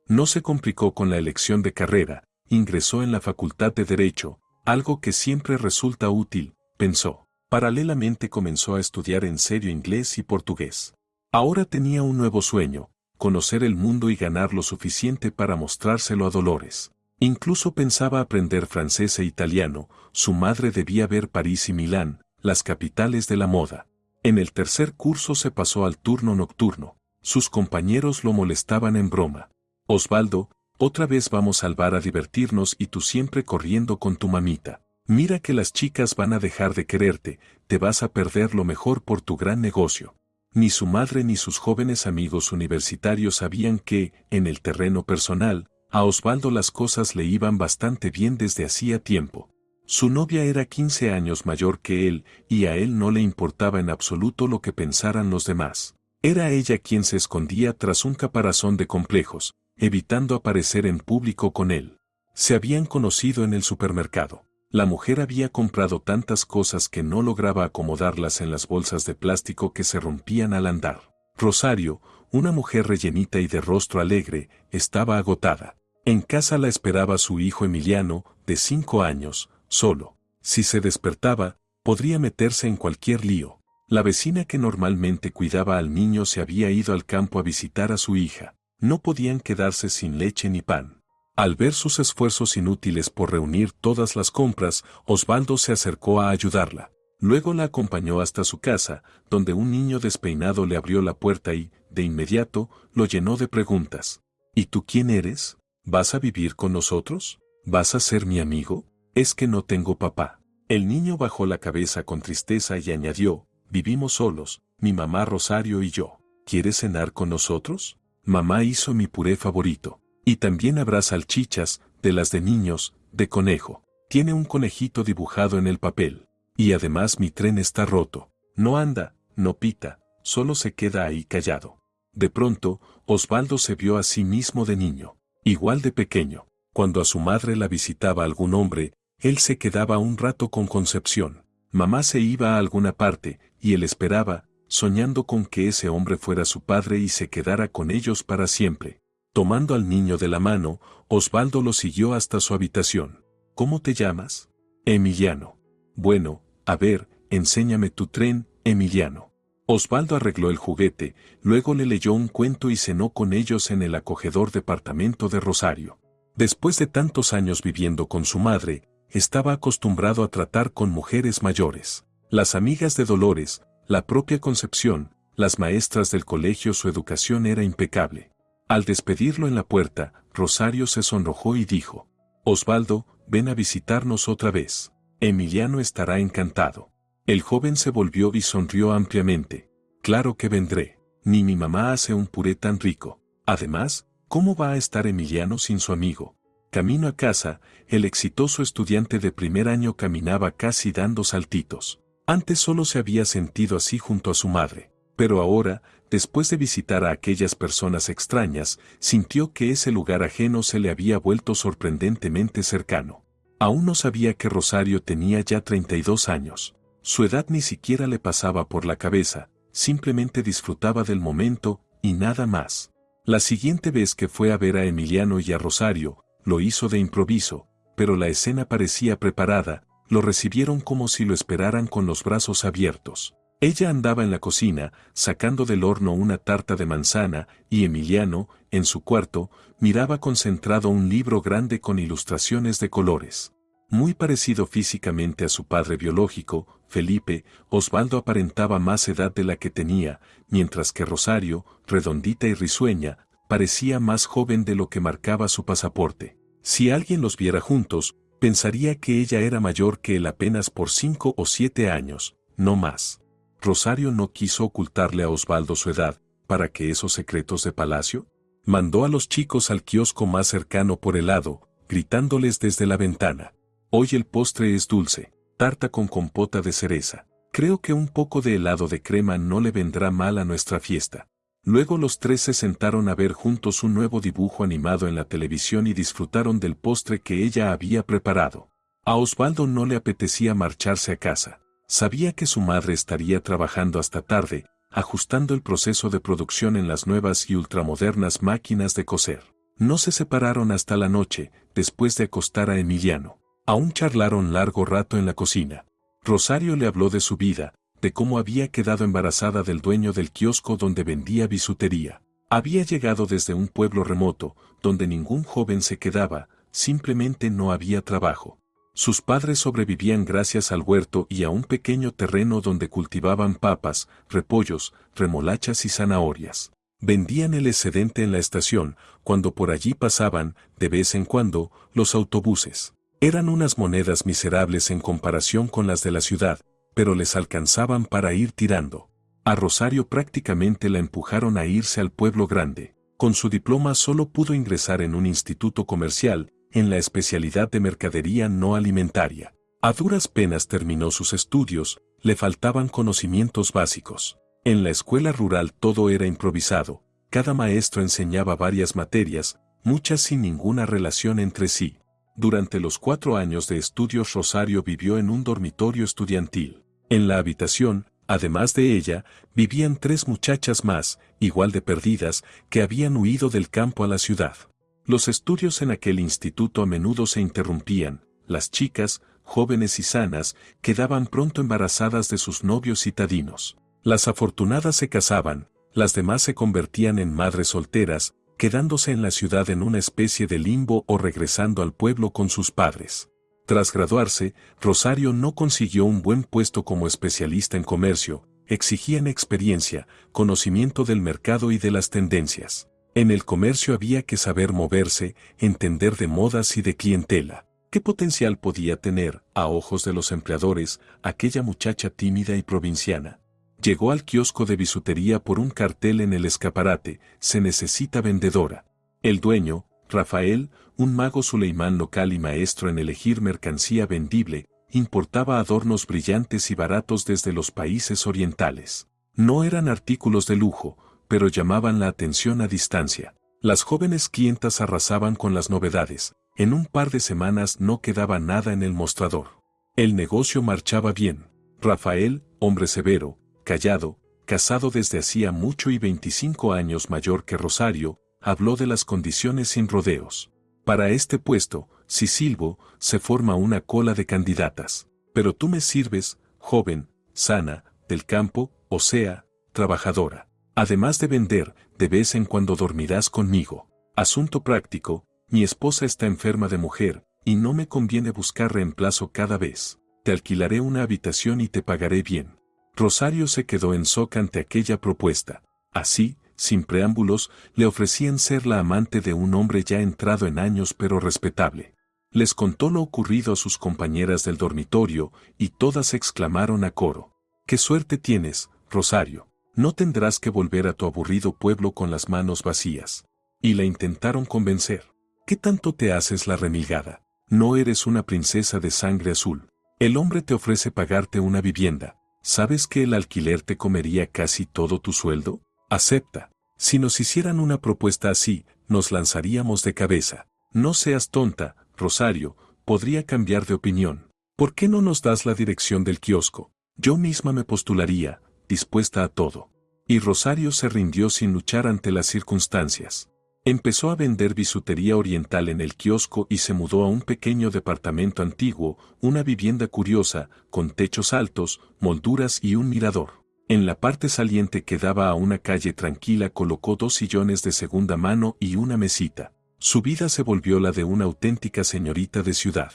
[SPEAKER 1] No se complicó con la elección de carrera, ingresó en la Facultad de Derecho, algo que siempre resulta útil, pensó. Paralelamente comenzó a estudiar en serio inglés y portugués. Ahora tenía un nuevo sueño, conocer el mundo y ganar lo suficiente para mostrárselo a Dolores. Incluso pensaba aprender francés e italiano, su madre debía ver París y Milán, las capitales de la moda. En el tercer curso se pasó al turno nocturno. Sus compañeros lo molestaban en broma. Osvaldo, otra vez vamos al bar a divertirnos y tú siempre corriendo con tu mamita. Mira que las chicas van a dejar de quererte, te vas a perder lo mejor por tu gran negocio. Ni su madre ni sus jóvenes amigos universitarios sabían que, en el terreno personal, a Osvaldo las cosas le iban bastante bien desde hacía tiempo. Su novia era 15 años mayor que él, y a él no le importaba en absoluto lo que pensaran los demás. Era ella quien se escondía tras un caparazón de complejos, evitando aparecer en público con él. Se habían conocido en el supermercado. La mujer había comprado tantas cosas que no lograba acomodarlas en las bolsas de plástico que se rompían al andar. Rosario, una mujer rellenita y de rostro alegre, estaba agotada. En casa la esperaba su hijo Emiliano, de 5 años, solo. Si se despertaba, podría meterse en cualquier lío. La vecina que normalmente cuidaba al niño se había ido al campo a visitar a su hija. No podían quedarse sin leche ni pan. Al ver sus esfuerzos inútiles por reunir todas las compras, Osvaldo se acercó a ayudarla. Luego la acompañó hasta su casa, donde un niño despeinado le abrió la puerta y, de inmediato, lo llenó de preguntas. ¿Y tú quién eres? ¿Vas a vivir con nosotros? ¿Vas a ser mi amigo? Es que no tengo papá. El niño bajó la cabeza con tristeza y añadió, vivimos solos, mi mamá Rosario y yo. ¿Quieres cenar con nosotros? Mamá hizo mi puré favorito. Y también habrá salchichas, de las de niños, de conejo. Tiene un conejito dibujado en el papel. Y además mi tren está roto. No anda, no pita, solo se queda ahí callado. De pronto, Osvaldo se vio a sí mismo de niño, igual de pequeño. Cuando a su madre la visitaba algún hombre, él se quedaba un rato con Concepción. Mamá se iba a alguna parte, y él esperaba, soñando con que ese hombre fuera su padre y se quedara con ellos para siempre. Tomando al niño de la mano, Osvaldo lo siguió hasta su habitación. ¿Cómo te llamas? Emiliano. Bueno, a ver, enséñame tu tren, Emiliano. Osvaldo arregló el juguete, luego le leyó un cuento y cenó con ellos en el acogedor departamento de Rosario. Después de tantos años viviendo con su madre, estaba acostumbrado a tratar con mujeres mayores. Las amigas de Dolores, la propia Concepción, las maestras del colegio, su educación era impecable. Al despedirlo en la puerta, Rosario se sonrojó y dijo: Osvaldo, ven a visitarnos otra vez. Emiliano estará encantado. El joven se volvió y sonrió ampliamente. Claro que vendré. Ni mi mamá hace un puré tan rico. Además, ¿cómo va a estar Emiliano sin su amigo? Camino a casa, el exitoso estudiante de primer año caminaba casi dando saltitos. Antes solo se había sentido así junto a su madre, pero ahora, después de visitar a aquellas personas extrañas, sintió que ese lugar ajeno se le había vuelto sorprendentemente cercano. Aún no sabía que Rosario tenía ya 32 años. Su edad ni siquiera le pasaba por la cabeza, simplemente disfrutaba del momento, y nada más. La siguiente vez que fue a ver a Emiliano y a Rosario, lo hizo de improviso, pero la escena parecía preparada, lo recibieron como si lo esperaran con los brazos abiertos. Ella andaba en la cocina, sacando del horno una tarta de manzana, y Emiliano, en su cuarto, miraba concentrado un libro grande con ilustraciones de colores. Muy parecido físicamente a su padre biológico, Felipe, Osvaldo aparentaba más edad de la que tenía, mientras que Rosario, redondita y risueña, parecía más joven de lo que marcaba su pasaporte. Si alguien los viera juntos, pensaría que ella era mayor que él apenas por 5 o 7 años, no más. Rosario no quiso ocultarle a Osvaldo su edad, ¿para qué esos secretos de palacio? Mandó a los chicos al kiosco más cercano por helado, gritándoles desde la ventana: hoy el postre es dulce, tarta con compota de cereza. Creo que un poco de helado de crema no le vendrá mal a nuestra fiesta. Luego los tres se sentaron a ver juntos un nuevo dibujo animado en la televisión y disfrutaron del postre que ella había preparado. A Osvaldo no le apetecía marcharse a casa. Sabía que su madre estaría trabajando hasta tarde, ajustando el proceso de producción en las nuevas y ultramodernas máquinas de coser. No se separaron hasta la noche, después de acostar a Emiliano. Aún charlaron largo rato en la cocina. Rosario le habló de su vida, de cómo había quedado embarazada del dueño del kiosco donde vendía bisutería. Había llegado desde un pueblo remoto, donde ningún joven se quedaba, simplemente no había trabajo. Sus padres sobrevivían gracias al huerto y a un pequeño terreno donde cultivaban papas, repollos, remolachas y zanahorias. Vendían el excedente en la estación, cuando por allí pasaban, de vez en cuando, los autobuses. Eran unas monedas miserables en comparación con las de la ciudad, pero les alcanzaban para ir tirando. A Rosario prácticamente la empujaron a irse al pueblo grande. Con su diploma solo pudo ingresar en un instituto comercial, en la especialidad de mercadería no alimentaria. A duras penas terminó sus estudios, le faltaban conocimientos básicos. En la escuela rural todo era improvisado, cada maestro enseñaba varias materias, muchas sin ninguna relación entre sí. Durante los 4 años de estudios Rosario vivió en un dormitorio estudiantil. En la habitación, además de ella, vivían 3 muchachas más, igual de perdidas, que habían huido del campo a la ciudad. Los estudios en aquel instituto a menudo se interrumpían. Las chicas, jóvenes y sanas, quedaban pronto embarazadas de sus novios citadinos. Las afortunadas se casaban, las demás se convertían en madres solteras, quedándose en la ciudad en una especie de limbo o regresando al pueblo con sus padres. Tras graduarse, Rosario no consiguió un buen puesto como especialista en comercio, exigían experiencia, conocimiento del mercado y de las tendencias. En el comercio había que saber moverse, entender de modas y de clientela. ¿Qué potencial podía tener, a ojos de los empleadores, aquella muchacha tímida y provinciana? Llegó al kiosco de bisutería por un cartel en el escaparate: se necesita vendedora. El dueño, Rafael, un mago suleimán local y maestro en elegir mercancía vendible, importaba adornos brillantes y baratos desde los países orientales. No eran artículos de lujo, pero llamaban la atención a distancia. Las jóvenes clientas arrasaban con las novedades. En un par de semanas no quedaba nada en el mostrador. El negocio marchaba bien. Rafael, hombre severo, callado, casado desde hacía mucho y 25 años mayor que Rosario, habló de las condiciones sin rodeos. Para este puesto, si silbo, se forma una cola de candidatas. Pero tú me sirves, joven, sana, del campo, o sea, trabajadora. Además de vender, de vez en cuando dormirás conmigo. Asunto práctico, mi esposa está enferma de mujer, y no me conviene buscar reemplazo cada vez. Te alquilaré una habitación y te pagaré bien. Rosario se quedó en shock ante aquella propuesta. Así, sin preámbulos, le ofrecían ser la amante de un hombre ya entrado en años pero respetable. Les contó lo ocurrido a sus compañeras del dormitorio, y todas exclamaron a coro: «¡Qué suerte tienes, Rosario! No tendrás que volver a tu aburrido pueblo con las manos vacías». Y la intentaron convencer. «¿Qué tanto te haces la renegada? No eres una princesa de sangre azul. El hombre te ofrece pagarte una vivienda. ¿Sabes que el alquiler te comería casi todo tu sueldo? Acepta. Si nos hicieran una propuesta así, nos lanzaríamos de cabeza. No seas tonta, Rosario, podría cambiar de opinión. ¿Por qué no nos das la dirección del kiosco? Yo misma me postularía, dispuesta a todo». Y Rosario se rindió sin luchar ante las circunstancias. Empezó a vender bisutería oriental en el kiosco y se mudó a un pequeño departamento antiguo, una vivienda curiosa, con techos altos, molduras y un mirador. En la parte saliente que daba a una calle tranquila colocó 2 sillones de segunda mano y una mesita. Su vida se volvió la de una auténtica señorita de ciudad.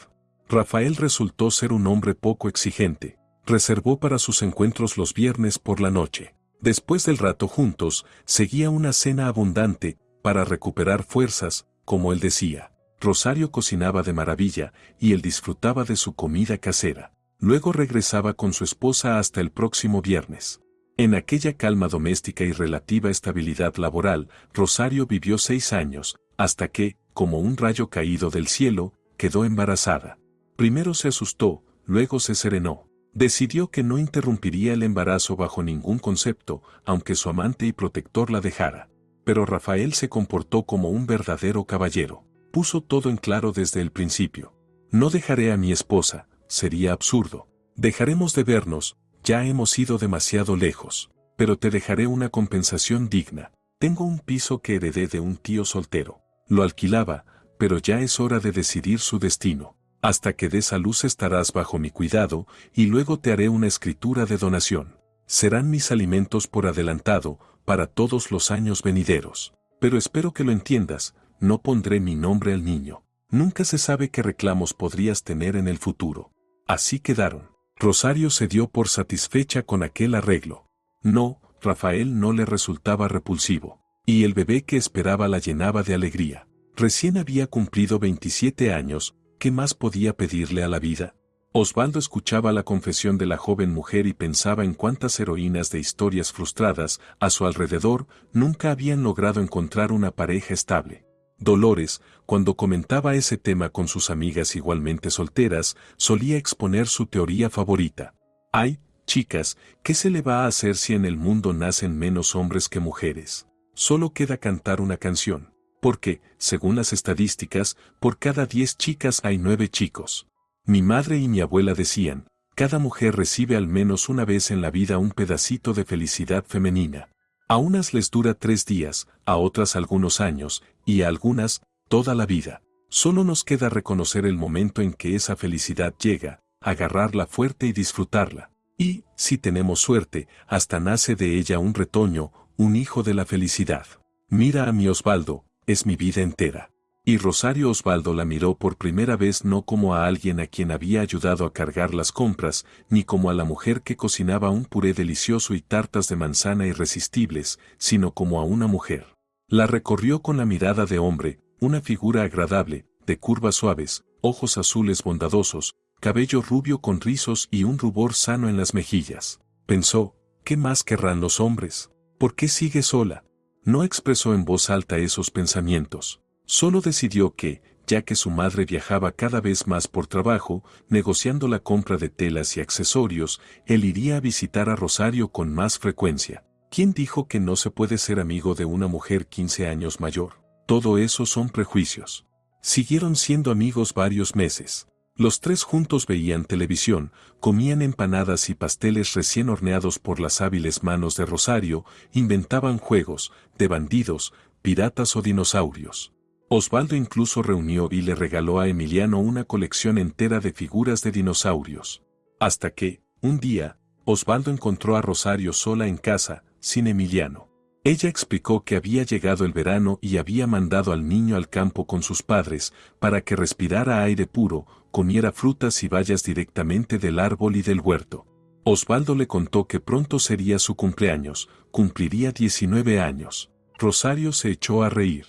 [SPEAKER 1] Rafael resultó ser un hombre poco exigente. Reservó para sus encuentros los viernes por la noche. Después del rato juntos, seguía una cena abundante, para recuperar fuerzas, como él decía. Rosario cocinaba de maravilla, y él disfrutaba de su comida casera. Luego regresaba con su esposa hasta el próximo viernes. En aquella calma doméstica y relativa estabilidad laboral, Rosario vivió 6 años, hasta que, como un rayo caído del cielo, quedó embarazada. Primero se asustó, luego se serenó. Decidió que no interrumpiría el embarazo bajo ningún concepto, aunque su amante y protector la dejara. Pero Rafael se comportó como un verdadero caballero. Puso todo en claro desde el principio. «No dejaré a mi esposa, sería absurdo. Dejaremos de vernos, ya hemos ido demasiado lejos. Pero te dejaré una compensación digna. Tengo un piso que heredé de un tío soltero. Lo alquilaba, pero ya es hora de decidir su destino. Hasta que des a luz estarás bajo mi cuidado, y luego te haré una escritura de donación. Serán mis alimentos por adelantado, para todos los años venideros. Pero espero que lo entiendas, no pondré mi nombre al niño. Nunca se sabe qué reclamos podrías tener en el futuro». Así quedaron. Rosario se dio por satisfecha con aquel arreglo. No, Rafael no le resultaba repulsivo. Y el bebé que esperaba la llenaba de alegría. Recién había cumplido 27 años, ¿qué más podía pedirle a la vida? Osvaldo escuchaba la confesión de la joven mujer y pensaba en cuántas heroínas de historias frustradas, a su alrededor, nunca habían logrado encontrar una pareja estable. Dolores, cuando comentaba ese tema con sus amigas igualmente solteras, solía exponer su teoría favorita. «Ay, chicas, ¿qué se le va a hacer si en el mundo nacen menos hombres que mujeres? Solo queda cantar una canción. Porque, según las estadísticas, por cada 10 chicas hay 9 chicos. Mi madre y mi abuela decían, cada mujer recibe al menos una vez en la vida un pedacito de felicidad femenina. A unas les dura 3 días, a otras algunos años, y a algunas, toda la vida. Solo nos queda reconocer el momento en que esa felicidad llega, agarrarla fuerte y disfrutarla. Y, si tenemos suerte, hasta nace de ella un retoño, un hijo de la felicidad. Mira a mi Osvaldo, es mi vida entera». Y Rosario Osvaldo la miró por primera vez no como a alguien a quien había ayudado a cargar las compras, ni como a la mujer que cocinaba un puré delicioso y tartas de manzana irresistibles, sino como a una mujer. La recorrió con la mirada de hombre, una figura agradable, de curvas suaves, ojos azules bondadosos, cabello rubio con rizos y un rubor sano en las mejillas. Pensó, ¿qué más querrán los hombres? ¿Por qué sigue sola? No expresó en voz alta esos pensamientos. Solo decidió que, ya que su madre viajaba cada vez más por trabajo, negociando la compra de telas y accesorios, él iría a visitar a Rosario con más frecuencia. ¿Quién dijo que no se puede ser amigo de una mujer 15 años mayor? Todo eso son prejuicios. Siguieron siendo amigos varios meses. Los 3 juntos veían televisión, comían empanadas y pasteles recién horneados por las hábiles manos de Rosario, inventaban juegos, de bandidos, piratas o dinosaurios. Osvaldo incluso reunió y le regaló a Emiliano una colección entera de figuras de dinosaurios. Hasta que, un día, Osvaldo encontró a Rosario sola en casa, sin Emiliano. Ella explicó que había llegado el verano y había mandado al niño al campo con sus padres, para que respirara aire puro, comiera frutas y bayas directamente del árbol y del huerto. Osvaldo le contó que pronto sería su cumpleaños, cumpliría 19 años. Rosario se echó a reír.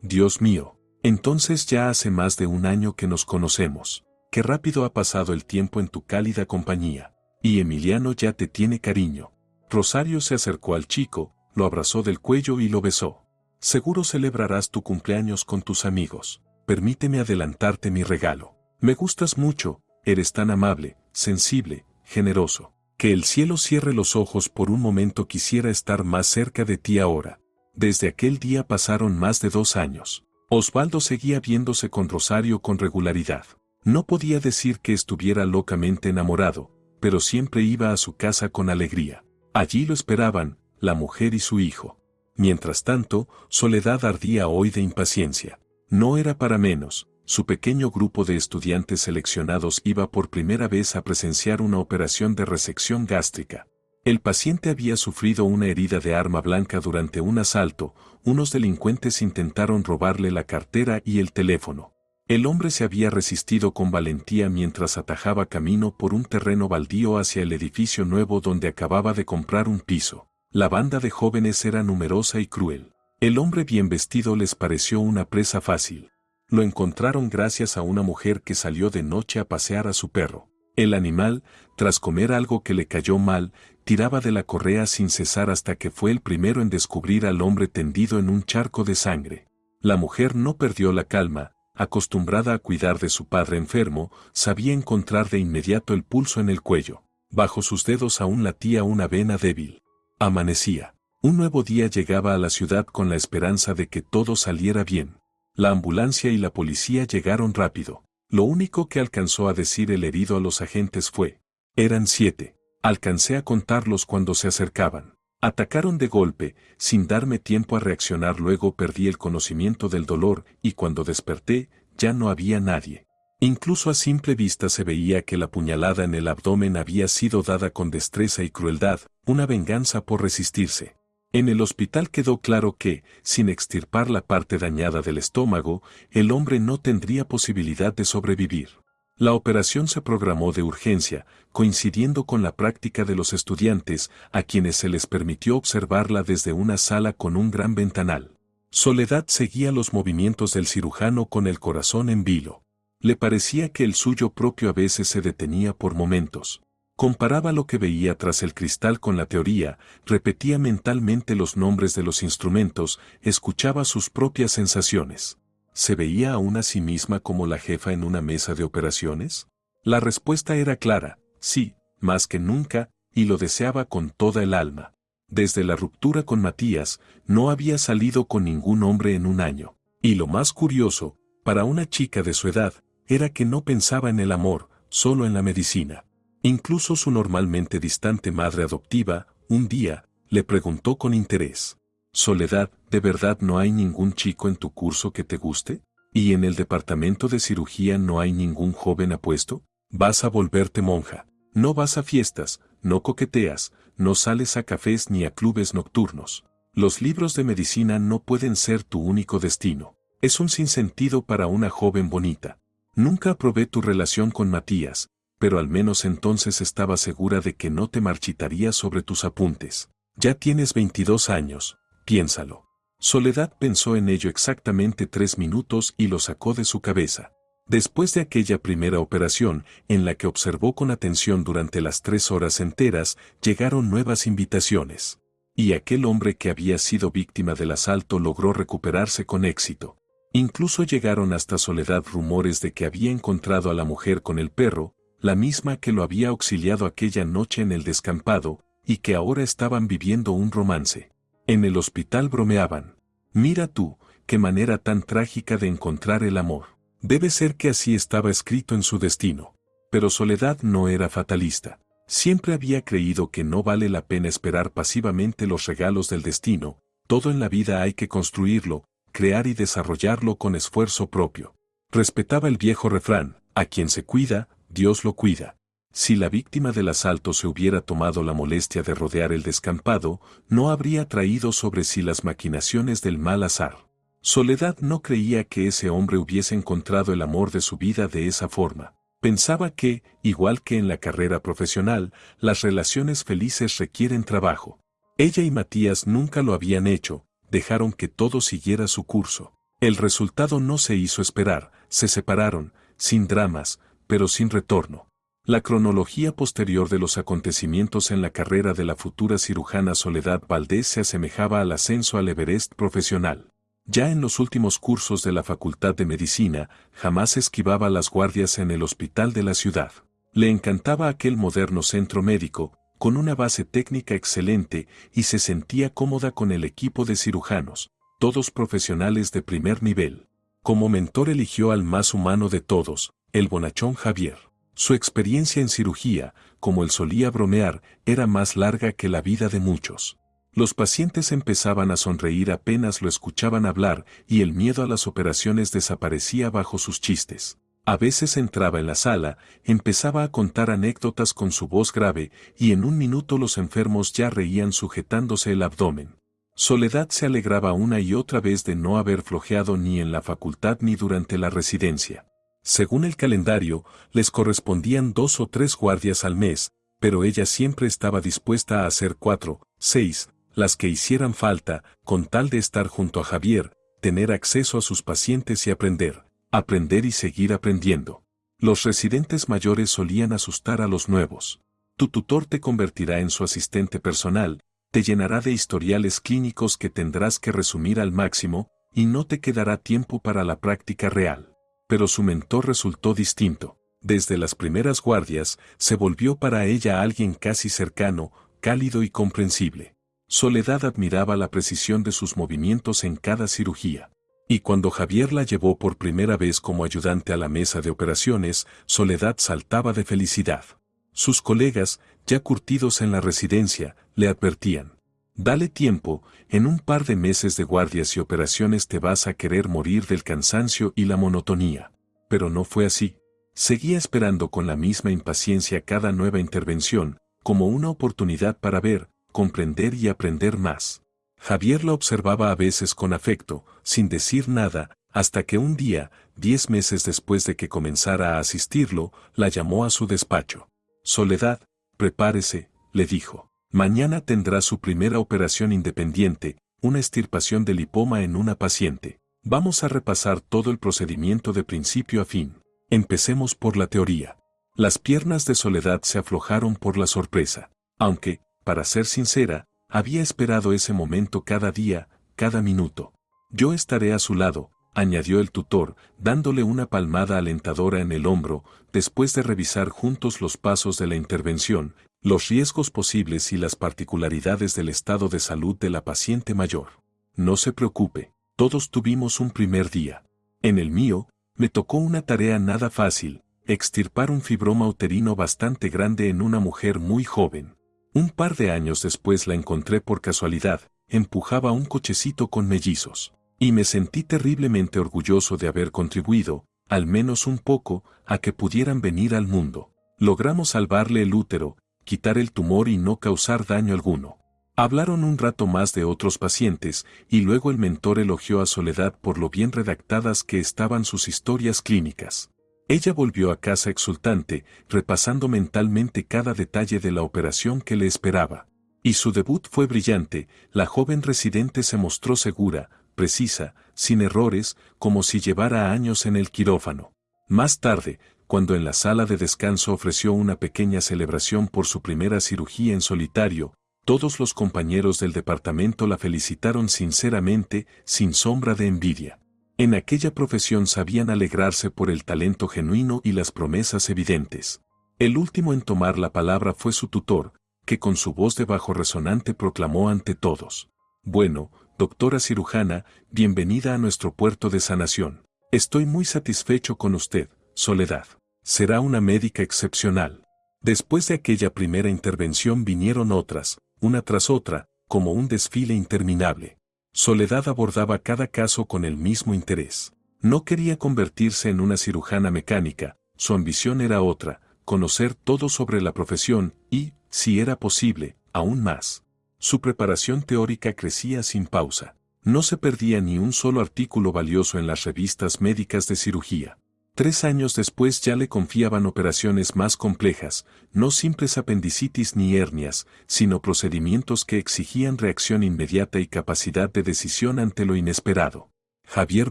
[SPEAKER 1] Dios mío, entonces ya hace más de un año que nos conocemos. Qué rápido ha pasado el tiempo en tu cálida compañía. Y Emiliano ya te tiene cariño. Rosario se acercó al chico, lo abrazó del cuello y lo besó. Seguro celebrarás tu cumpleaños con tus amigos. Permíteme adelantarte mi regalo. Me gustas mucho, eres tan amable, sensible, generoso. Que el cielo cierre los ojos por un momento, quisiera estar más cerca de ti ahora. Desde aquel día pasaron más de 2 años. Osvaldo seguía viéndose con Rosario con regularidad. No podía decir que estuviera locamente enamorado, pero siempre iba a su casa con alegría. Allí lo esperaban, la mujer y su hijo. Mientras tanto, Soledad ardía hoy de impaciencia. No era para menos, su pequeño grupo de estudiantes seleccionados iba por primera vez a presenciar una operación de resección gástrica. El paciente había sufrido una herida de arma blanca durante un asalto, unos delincuentes intentaron robarle la cartera y el teléfono. El hombre se había resistido con valentía mientras atajaba camino por un terreno baldío hacia el edificio nuevo donde acababa de comprar un piso. La banda de jóvenes era numerosa y cruel. El hombre bien vestido les pareció una presa fácil. Lo encontraron gracias a una mujer que salió de noche a pasear a su perro. El animal, tras comer algo que le cayó mal, tiraba de la correa sin cesar hasta que fue el primero en descubrir al hombre tendido en un charco de sangre. La mujer no perdió la calma, acostumbrada a cuidar de su padre enfermo, sabía encontrar de inmediato el pulso en el cuello. Bajo sus dedos aún latía una vena débil. Amanecía. Un nuevo día llegaba a la ciudad con la esperanza de que todo saliera bien. La ambulancia y la policía llegaron rápido. Lo único que alcanzó a decir el herido a los agentes fue: eran 7. Alcancé a contarlos cuando se acercaban. Atacaron de golpe, sin darme tiempo a reaccionar. Luego perdí el conocimiento del dolor y cuando desperté, ya no había nadie. Incluso a simple vista se veía que la puñalada en el abdomen había sido dada con destreza y crueldad, una venganza por resistirse. En el hospital quedó claro que, sin extirpar la parte dañada del estómago, el hombre no tendría posibilidad de sobrevivir. La operación se programó de urgencia, coincidiendo con la práctica de los estudiantes, a quienes se les permitió observarla desde una sala con un gran ventanal. Soledad seguía los movimientos del cirujano con el corazón en vilo. Le parecía que el suyo propio a veces se detenía por momentos. Comparaba lo que veía tras el cristal con la teoría, repetía mentalmente los nombres de los instrumentos, escuchaba sus propias sensaciones. ¿Se veía aún a sí misma como la jefa en una mesa de operaciones? La respuesta era clara, sí, más que nunca, y lo deseaba con toda el alma. Desde la ruptura con Matías, no había salido con ningún hombre en un año. Y lo más curioso, para una chica de su edad, era que no pensaba en el amor, solo en la medicina. Incluso su normalmente distante madre adoptiva, un día, le preguntó con interés: Soledad, ¿de verdad no hay ningún chico en tu curso que te guste? ¿Y en el departamento de cirugía no hay ningún joven apuesto? Vas a volverte monja. No vas a fiestas, no coqueteas, no sales a cafés ni a clubes nocturnos. Los libros de medicina no pueden ser tu único destino. Es un sinsentido para una joven bonita. Nunca aprobé tu relación con Matías, pero al menos entonces estaba segura de que no te marchitarías sobre tus apuntes. Ya tienes 22 años, piénsalo. Soledad pensó en ello exactamente 3 minutos y lo sacó de su cabeza. Después de aquella primera operación, en la que observó con atención durante las 3 horas enteras, llegaron nuevas invitaciones. Y aquel hombre que había sido víctima del asalto logró recuperarse con éxito. Incluso llegaron hasta Soledad rumores de que había encontrado a la mujer con el perro, la misma que lo había auxiliado aquella noche en el descampado, y que ahora estaban viviendo un romance. En el hospital bromeaban: mira tú, qué manera tan trágica de encontrar el amor. Debe ser que así estaba escrito en su destino. Pero Soledad no era fatalista. Siempre había creído que no vale la pena esperar pasivamente los regalos del destino, todo en la vida hay que construirlo, crear y desarrollarlo con esfuerzo propio. Respetaba el viejo refrán: a quien se cuida, Dios lo cuida. Si la víctima del asalto se hubiera tomado la molestia de rodear el descampado, no habría traído sobre sí las maquinaciones del mal azar. Soledad no creía que ese hombre hubiese encontrado el amor de su vida de esa forma. Pensaba que, igual que en la carrera profesional, las relaciones felices requieren trabajo. Ella y Matías nunca lo habían hecho, dejaron que todo siguiera su curso. El resultado no se hizo esperar, se separaron, sin dramas, pero sin retorno. La cronología posterior de los acontecimientos en la carrera de la futura cirujana Soledad Valdés se asemejaba al ascenso al Everest profesional. Ya en los últimos cursos de la Facultad de Medicina, jamás esquivaba las guardias en el hospital de la ciudad. Le encantaba aquel moderno centro médico, con una base técnica excelente, y se sentía cómoda con el equipo de cirujanos, todos profesionales de primer nivel. Como mentor eligió al más humano de todos, el bonachón Javier. Su experiencia en cirugía, como él solía bromear, era más larga que la vida de muchos. Los pacientes empezaban a sonreír apenas lo escuchaban hablar y el miedo a las operaciones desaparecía bajo sus chistes. A veces entraba en la sala, empezaba a contar anécdotas con su voz grave y en un minuto los enfermos ya reían sujetándose el abdomen. Soledad se alegraba una y otra vez de no haber flojeado ni en la facultad ni durante la residencia. Según el calendario, les correspondían 2 o 3 guardias al mes, pero ella siempre estaba dispuesta a hacer 4, 6, las que hicieran falta, con tal de estar junto a Javier, tener acceso a sus pacientes y aprender y seguir aprendiendo. Los residentes mayores solían asustar a los nuevos. Tu tutor te convertirá en su asistente personal, te llenará de historiales clínicos que tendrás que resumir al máximo, y no te quedará tiempo para la práctica real. Pero su mentor resultó distinto. Desde las primeras guardias, se volvió para ella alguien casi cercano, cálido y comprensible. Soledad admiraba la precisión de sus movimientos en cada cirugía. Y cuando Javier la llevó por primera vez como ayudante a la mesa de operaciones, Soledad saltaba de felicidad. Sus colegas, ya curtidos en la residencia, le advertían: dale tiempo, en un par de meses de guardias y operaciones te vas a querer morir del cansancio y la monotonía. Pero no fue así. Seguía esperando con la misma impaciencia cada nueva intervención, como una oportunidad para ver, comprender y aprender más. Javier la observaba a veces con afecto, sin decir nada, hasta que un día, 10 meses después de que comenzara a asistirlo, la llamó a su despacho. Soledad, prepárese, le dijo. Mañana tendrá su primera operación independiente, una extirpación de lipoma en una paciente. Vamos a repasar todo el procedimiento de principio a fin. Empecemos por la teoría. Las piernas de Soledad se aflojaron por la sorpresa, aunque, para ser sincera, había esperado ese momento cada día, cada minuto. Yo estaré a su lado, añadió el tutor, dándole una palmada alentadora en el hombro, después de revisar juntos los pasos de la intervención, los riesgos posibles y las particularidades del estado de salud de la paciente mayor. No se preocupe, todos tuvimos un primer día. En el mío, me tocó una tarea nada fácil, extirpar un fibroma uterino bastante grande en una mujer muy joven. Un par de años después la encontré por casualidad, empujaba un cochecito con mellizos. Y me sentí terriblemente orgulloso de haber contribuido, al menos un poco, a que pudieran venir al mundo. Logramos salvarle el útero, quitar el tumor y no causar daño alguno. Hablaron un rato más de otros pacientes, y luego el mentor elogió a Soledad por lo bien redactadas que estaban sus historias clínicas. Ella volvió a casa exultante, repasando mentalmente cada detalle de la operación que le esperaba. Y su debut fue brillante, la joven residente se mostró segura, precisa, sin errores, como si llevara años en el quirófano. Más tarde, cuando en la sala de descanso ofreció una pequeña celebración por su primera cirugía en solitario, todos los compañeros del departamento la felicitaron sinceramente, sin sombra de envidia. En aquella profesión sabían alegrarse por el talento genuino y las promesas evidentes. El último en tomar la palabra fue su tutor, que con su voz de bajo resonante proclamó ante todos: bueno, doctora cirujana, bienvenida a nuestro puerto de sanación. Estoy muy satisfecho con usted, Soledad. Será una médica excepcional. Después de aquella primera intervención vinieron otras, una tras otra, como un desfile interminable. Soledad abordaba cada caso con el mismo interés. No quería convertirse en una cirujana mecánica, su ambición era otra, conocer todo sobre la profesión y, si era posible, aún más. Su preparación teórica crecía sin pausa. No se perdía ni un solo artículo valioso en las revistas médicas de cirugía. 3 años después ya le confiaban operaciones más complejas, no simples apendicitis ni hernias, sino procedimientos que exigían reacción inmediata y capacidad de decisión ante lo inesperado. Javier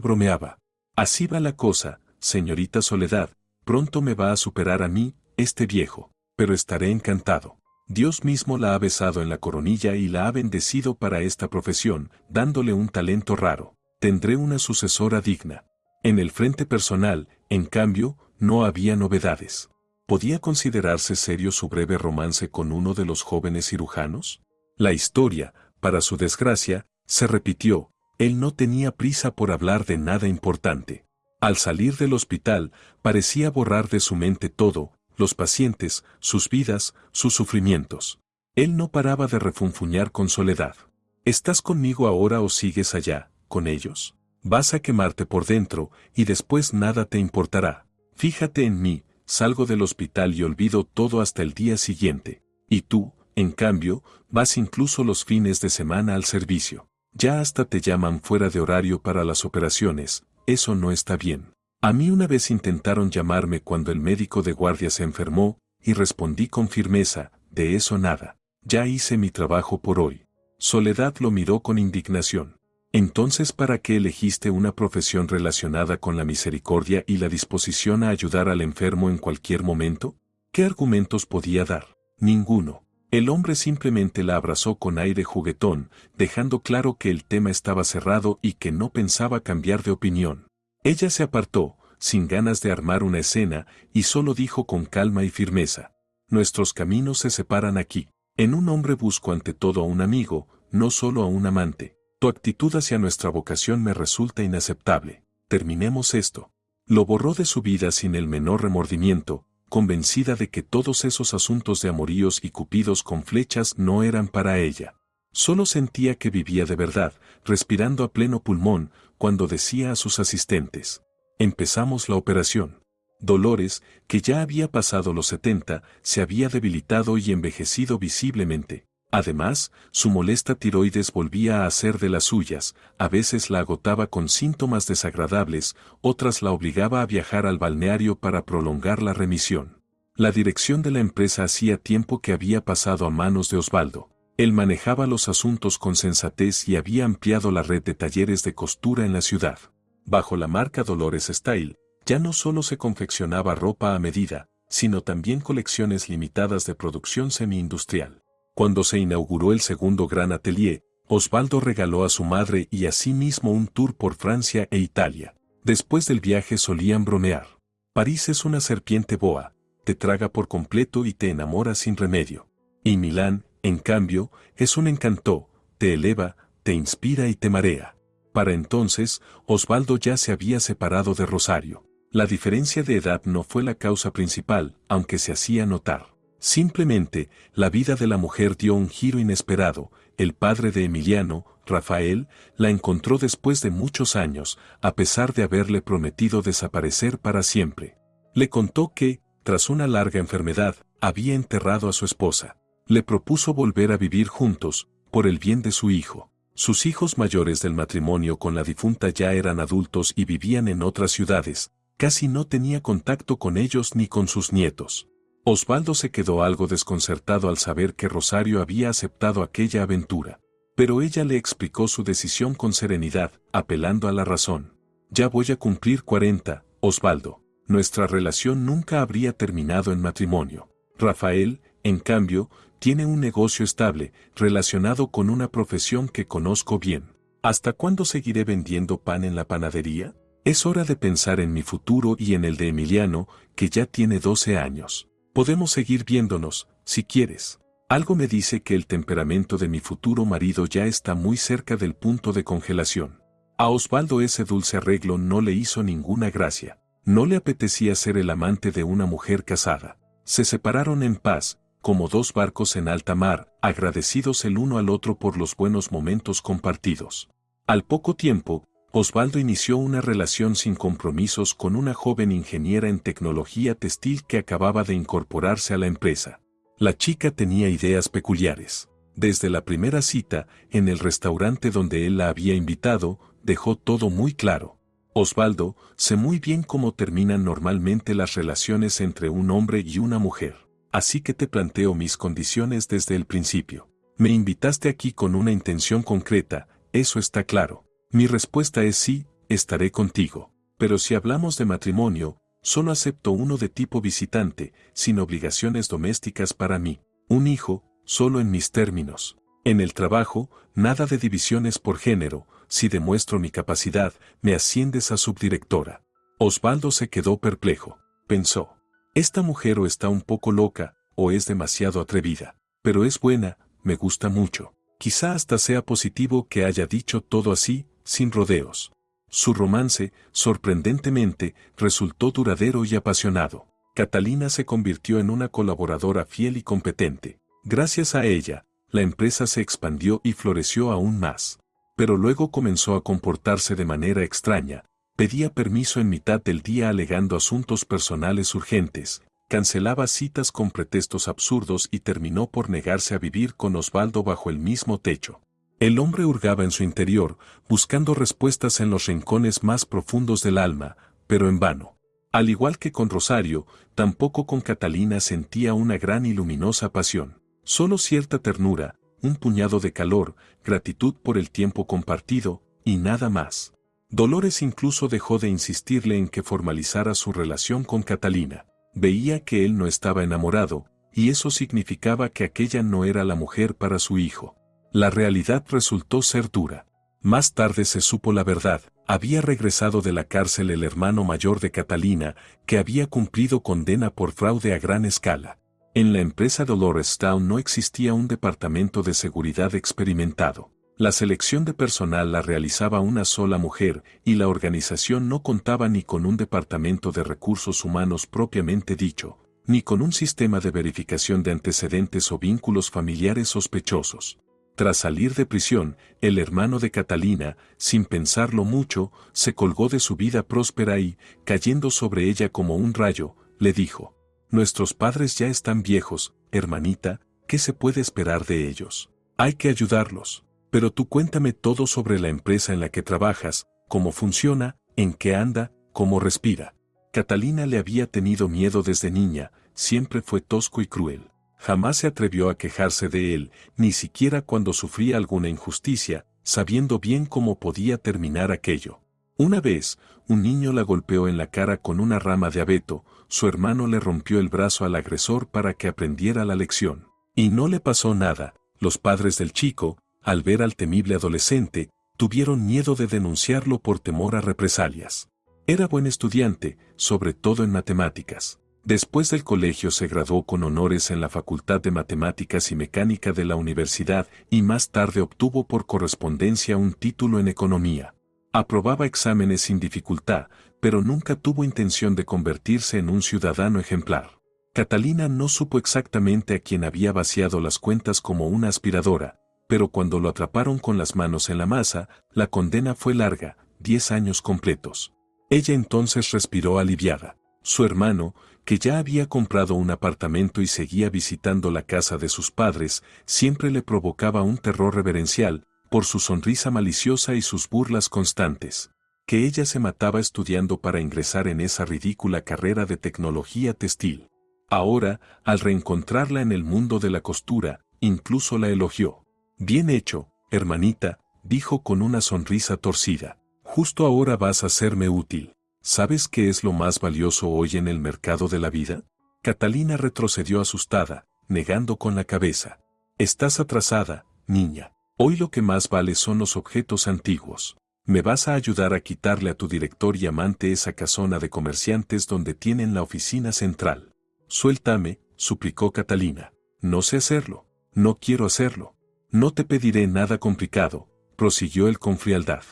[SPEAKER 1] bromeaba. Así va la cosa, señorita Soledad, pronto me va a superar a mí, este viejo, pero estaré encantado. Dios mismo la ha besado en la coronilla y la ha bendecido para esta profesión, dándole un talento raro. Tendré una sucesora digna. En el frente personal, en cambio, no había novedades. ¿Podía considerarse serio su breve romance con uno de los jóvenes cirujanos? La historia, para su desgracia, se repitió. Él no tenía prisa por hablar de nada importante. Al salir del hospital, parecía borrar de su mente todo, los pacientes, sus vidas, sus sufrimientos. Él no paraba de refunfuñar con Soledad. ¿Estás conmigo ahora o sigues allá, con ellos? Vas a quemarte por dentro, y después nada te importará. Fíjate en mí, salgo del hospital y olvido todo hasta el día siguiente. Y tú, en cambio, vas incluso los fines de semana al servicio. Ya hasta te llaman fuera de horario para las operaciones, eso no está bien. A mí una vez intentaron llamarme cuando el médico de guardia se enfermó, y respondí con firmeza, de eso nada. Ya hice mi trabajo por hoy. Soledad lo miró con indignación. Entonces, ¿para qué elegiste una profesión relacionada con la misericordia y la disposición a ayudar al enfermo en cualquier momento? ¿Qué argumentos podía dar? Ninguno. El hombre simplemente la abrazó con aire juguetón, dejando claro que el tema estaba cerrado y que no pensaba cambiar de opinión. Ella se apartó, sin ganas de armar una escena, y solo dijo con calma y firmeza: nuestros caminos se separan aquí. En un hombre busco ante todo a un amigo, no solo a un amante. Tu actitud hacia nuestra vocación me resulta inaceptable. Terminemos esto. Lo borró de su vida sin el menor remordimiento, convencida de que todos esos asuntos de amoríos y cupidos con flechas no eran para ella. Solo sentía que vivía de verdad, respirando a pleno pulmón, cuando decía a sus asistentes: empezamos la operación. Dolores, que ya había pasado los 70, se había debilitado y envejecido visiblemente. Además, su molesta tiroides volvía a hacer de las suyas, a veces la agotaba con síntomas desagradables, otras la obligaba a viajar al balneario para prolongar la remisión. La dirección de la empresa hacía tiempo que había pasado a manos de Osvaldo. Él manejaba los asuntos con sensatez y había ampliado la red de talleres de costura en la ciudad. Bajo la marca Dolores Style, ya no solo se confeccionaba ropa a medida, sino también colecciones limitadas de producción semi-industrial. Cuando se inauguró el segundo gran atelier, Osvaldo regaló a su madre y a sí mismo un tour por Francia e Italia. Después del viaje solían bromear. París es una serpiente boa, te traga por completo y te enamora sin remedio. Y Milán, en cambio, es un encanto, te eleva, te inspira y te marea. Para entonces, Osvaldo ya se había separado de Rosario. La diferencia de edad no fue la causa principal, aunque se hacía notar. Simplemente, la vida de la mujer dio un giro inesperado. El padre de Emiliano, Rafael, la encontró después de muchos años, a pesar de haberle prometido desaparecer para siempre. Le contó que, tras una larga enfermedad, había enterrado a su esposa. Le propuso volver a vivir juntos, por el bien de su hijo. Sus hijos mayores del matrimonio con la difunta ya eran adultos y vivían en otras ciudades. Casi no tenía contacto con ellos ni con sus nietos. Osvaldo se quedó algo desconcertado al saber que Rosario había aceptado aquella aventura. Pero ella le explicó su decisión con serenidad, apelando a la razón. Ya voy a cumplir 40, Osvaldo. Nuestra relación nunca habría terminado en matrimonio. Rafael, en cambio, tiene un negocio estable, relacionado con una profesión que conozco bien. ¿Hasta cuándo seguiré vendiendo pan en la panadería? Es hora de pensar en mi futuro y en el de Emiliano, que ya tiene 12 años. Podemos seguir viéndonos, si quieres. Algo me dice que el temperamento de mi futuro marido ya está muy cerca del punto de congelación. A Osvaldo ese dulce arreglo no le hizo ninguna gracia. No le apetecía ser el amante de una mujer casada. Se separaron en paz, como dos barcos en alta mar, agradecidos el uno al otro por los buenos momentos compartidos. Al poco tiempo, Osvaldo inició una relación sin compromisos con una joven ingeniera en tecnología textil que acababa de incorporarse a la empresa. La chica tenía ideas peculiares. Desde la primera cita, en el restaurante donde él la había invitado, dejó todo muy claro. Osvaldo, sé muy bien cómo terminan normalmente las relaciones entre un hombre y una mujer. Así que te planteo mis condiciones desde el principio. Me invitaste aquí con una intención concreta, eso está claro. Mi respuesta es sí, estaré contigo. Pero si hablamos de matrimonio, solo acepto uno de tipo visitante, sin obligaciones domésticas para mí. Un hijo, solo en mis términos. En el trabajo, nada de divisiones por género, si demuestro mi capacidad, me asciendes a subdirectora. Osvaldo se quedó perplejo. Pensó, esta mujer o está un poco loca, o es demasiado atrevida. Pero es buena, me gusta mucho. Quizá hasta sea positivo que haya dicho todo así, sin rodeos. Su romance, sorprendentemente, resultó duradero y apasionado. Catalina se convirtió en una colaboradora fiel y competente. Gracias a ella, la empresa se expandió y floreció aún más. Pero luego comenzó a comportarse de manera extraña. Pedía permiso en mitad del día alegando asuntos personales urgentes, cancelaba citas con pretextos absurdos y terminó por negarse a vivir con Osvaldo bajo el mismo techo. El hombre hurgaba en su interior, buscando respuestas en los rincones más profundos del alma, pero en vano. Al igual que con Rosario, tampoco con Catalina sentía una gran y luminosa pasión. Solo cierta ternura, un puñado de calor, gratitud por el tiempo compartido, y nada más. Dolores incluso dejó de insistirle en que formalizara su relación con Catalina. Veía que él no estaba enamorado, y eso significaba que aquella no era la mujer para su hijo. La realidad resultó ser dura. Más tarde se supo la verdad. Había regresado de la cárcel el hermano mayor de Catalina, que había cumplido condena por fraude a gran escala. En la empresa Dolores Town no existía un departamento de seguridad experimentado. La selección de personal la realizaba una sola mujer, y la organización no contaba ni con un departamento de recursos humanos propiamente dicho, ni con un sistema de verificación de antecedentes o vínculos familiares sospechosos. Tras salir de prisión, el hermano de Catalina, sin pensarlo mucho, se colgó de su vida próspera y, cayendo sobre ella como un rayo, le dijo: «Nuestros padres ya están viejos, hermanita, ¿qué se puede esperar de ellos? Hay que ayudarlos. Pero tú cuéntame todo sobre la empresa en la que trabajas, cómo funciona, en qué anda, cómo respira». Catalina le había tenido miedo desde niña, siempre fue tosco y cruel. Jamás se atrevió a quejarse de él, ni siquiera cuando sufría alguna injusticia, sabiendo bien cómo podía terminar aquello. Una vez, un niño la golpeó en la cara con una rama de abeto, su hermano le rompió el brazo al agresor para que aprendiera la lección. Y no le pasó nada. Los padres del chico, al ver al temible adolescente, tuvieron miedo de denunciarlo por temor a represalias. Era buen estudiante, sobre todo en matemáticas. Después del colegio se graduó con honores en la Facultad de Matemáticas y Mecánica de la universidad y más tarde obtuvo por correspondencia un título en economía. Aprobaba exámenes sin dificultad, pero nunca tuvo intención de convertirse en un ciudadano ejemplar. Catalina no supo exactamente a quién había vaciado las cuentas como una aspiradora, pero cuando lo atraparon con las manos en la masa, la condena fue larga, 10 años completos. Ella entonces respiró aliviada. Su hermano, que ya había comprado un apartamento y seguía visitando la casa de sus padres, siempre le provocaba un terror reverencial, por su sonrisa maliciosa y sus burlas constantes. Que ella se mataba estudiando para ingresar en esa ridícula carrera de tecnología textil. Ahora, al reencontrarla en el mundo de la costura, incluso la elogió. «Bien hecho, hermanita», dijo con una sonrisa torcida. «Justo ahora vas a serme útil. ¿Sabes qué es lo más valioso hoy en el mercado de la vida?». Catalina retrocedió asustada, negando con la cabeza. «Estás atrasada, niña. Hoy lo que más vale son los objetos antiguos. ¿Me vas a ayudar a quitarle a tu director y amante esa casona de comerciantes donde tienen la oficina central?». «Suéltame», suplicó Catalina. «No sé hacerlo. No quiero hacerlo». «No te pediré nada complicado», prosiguió él con frialdad.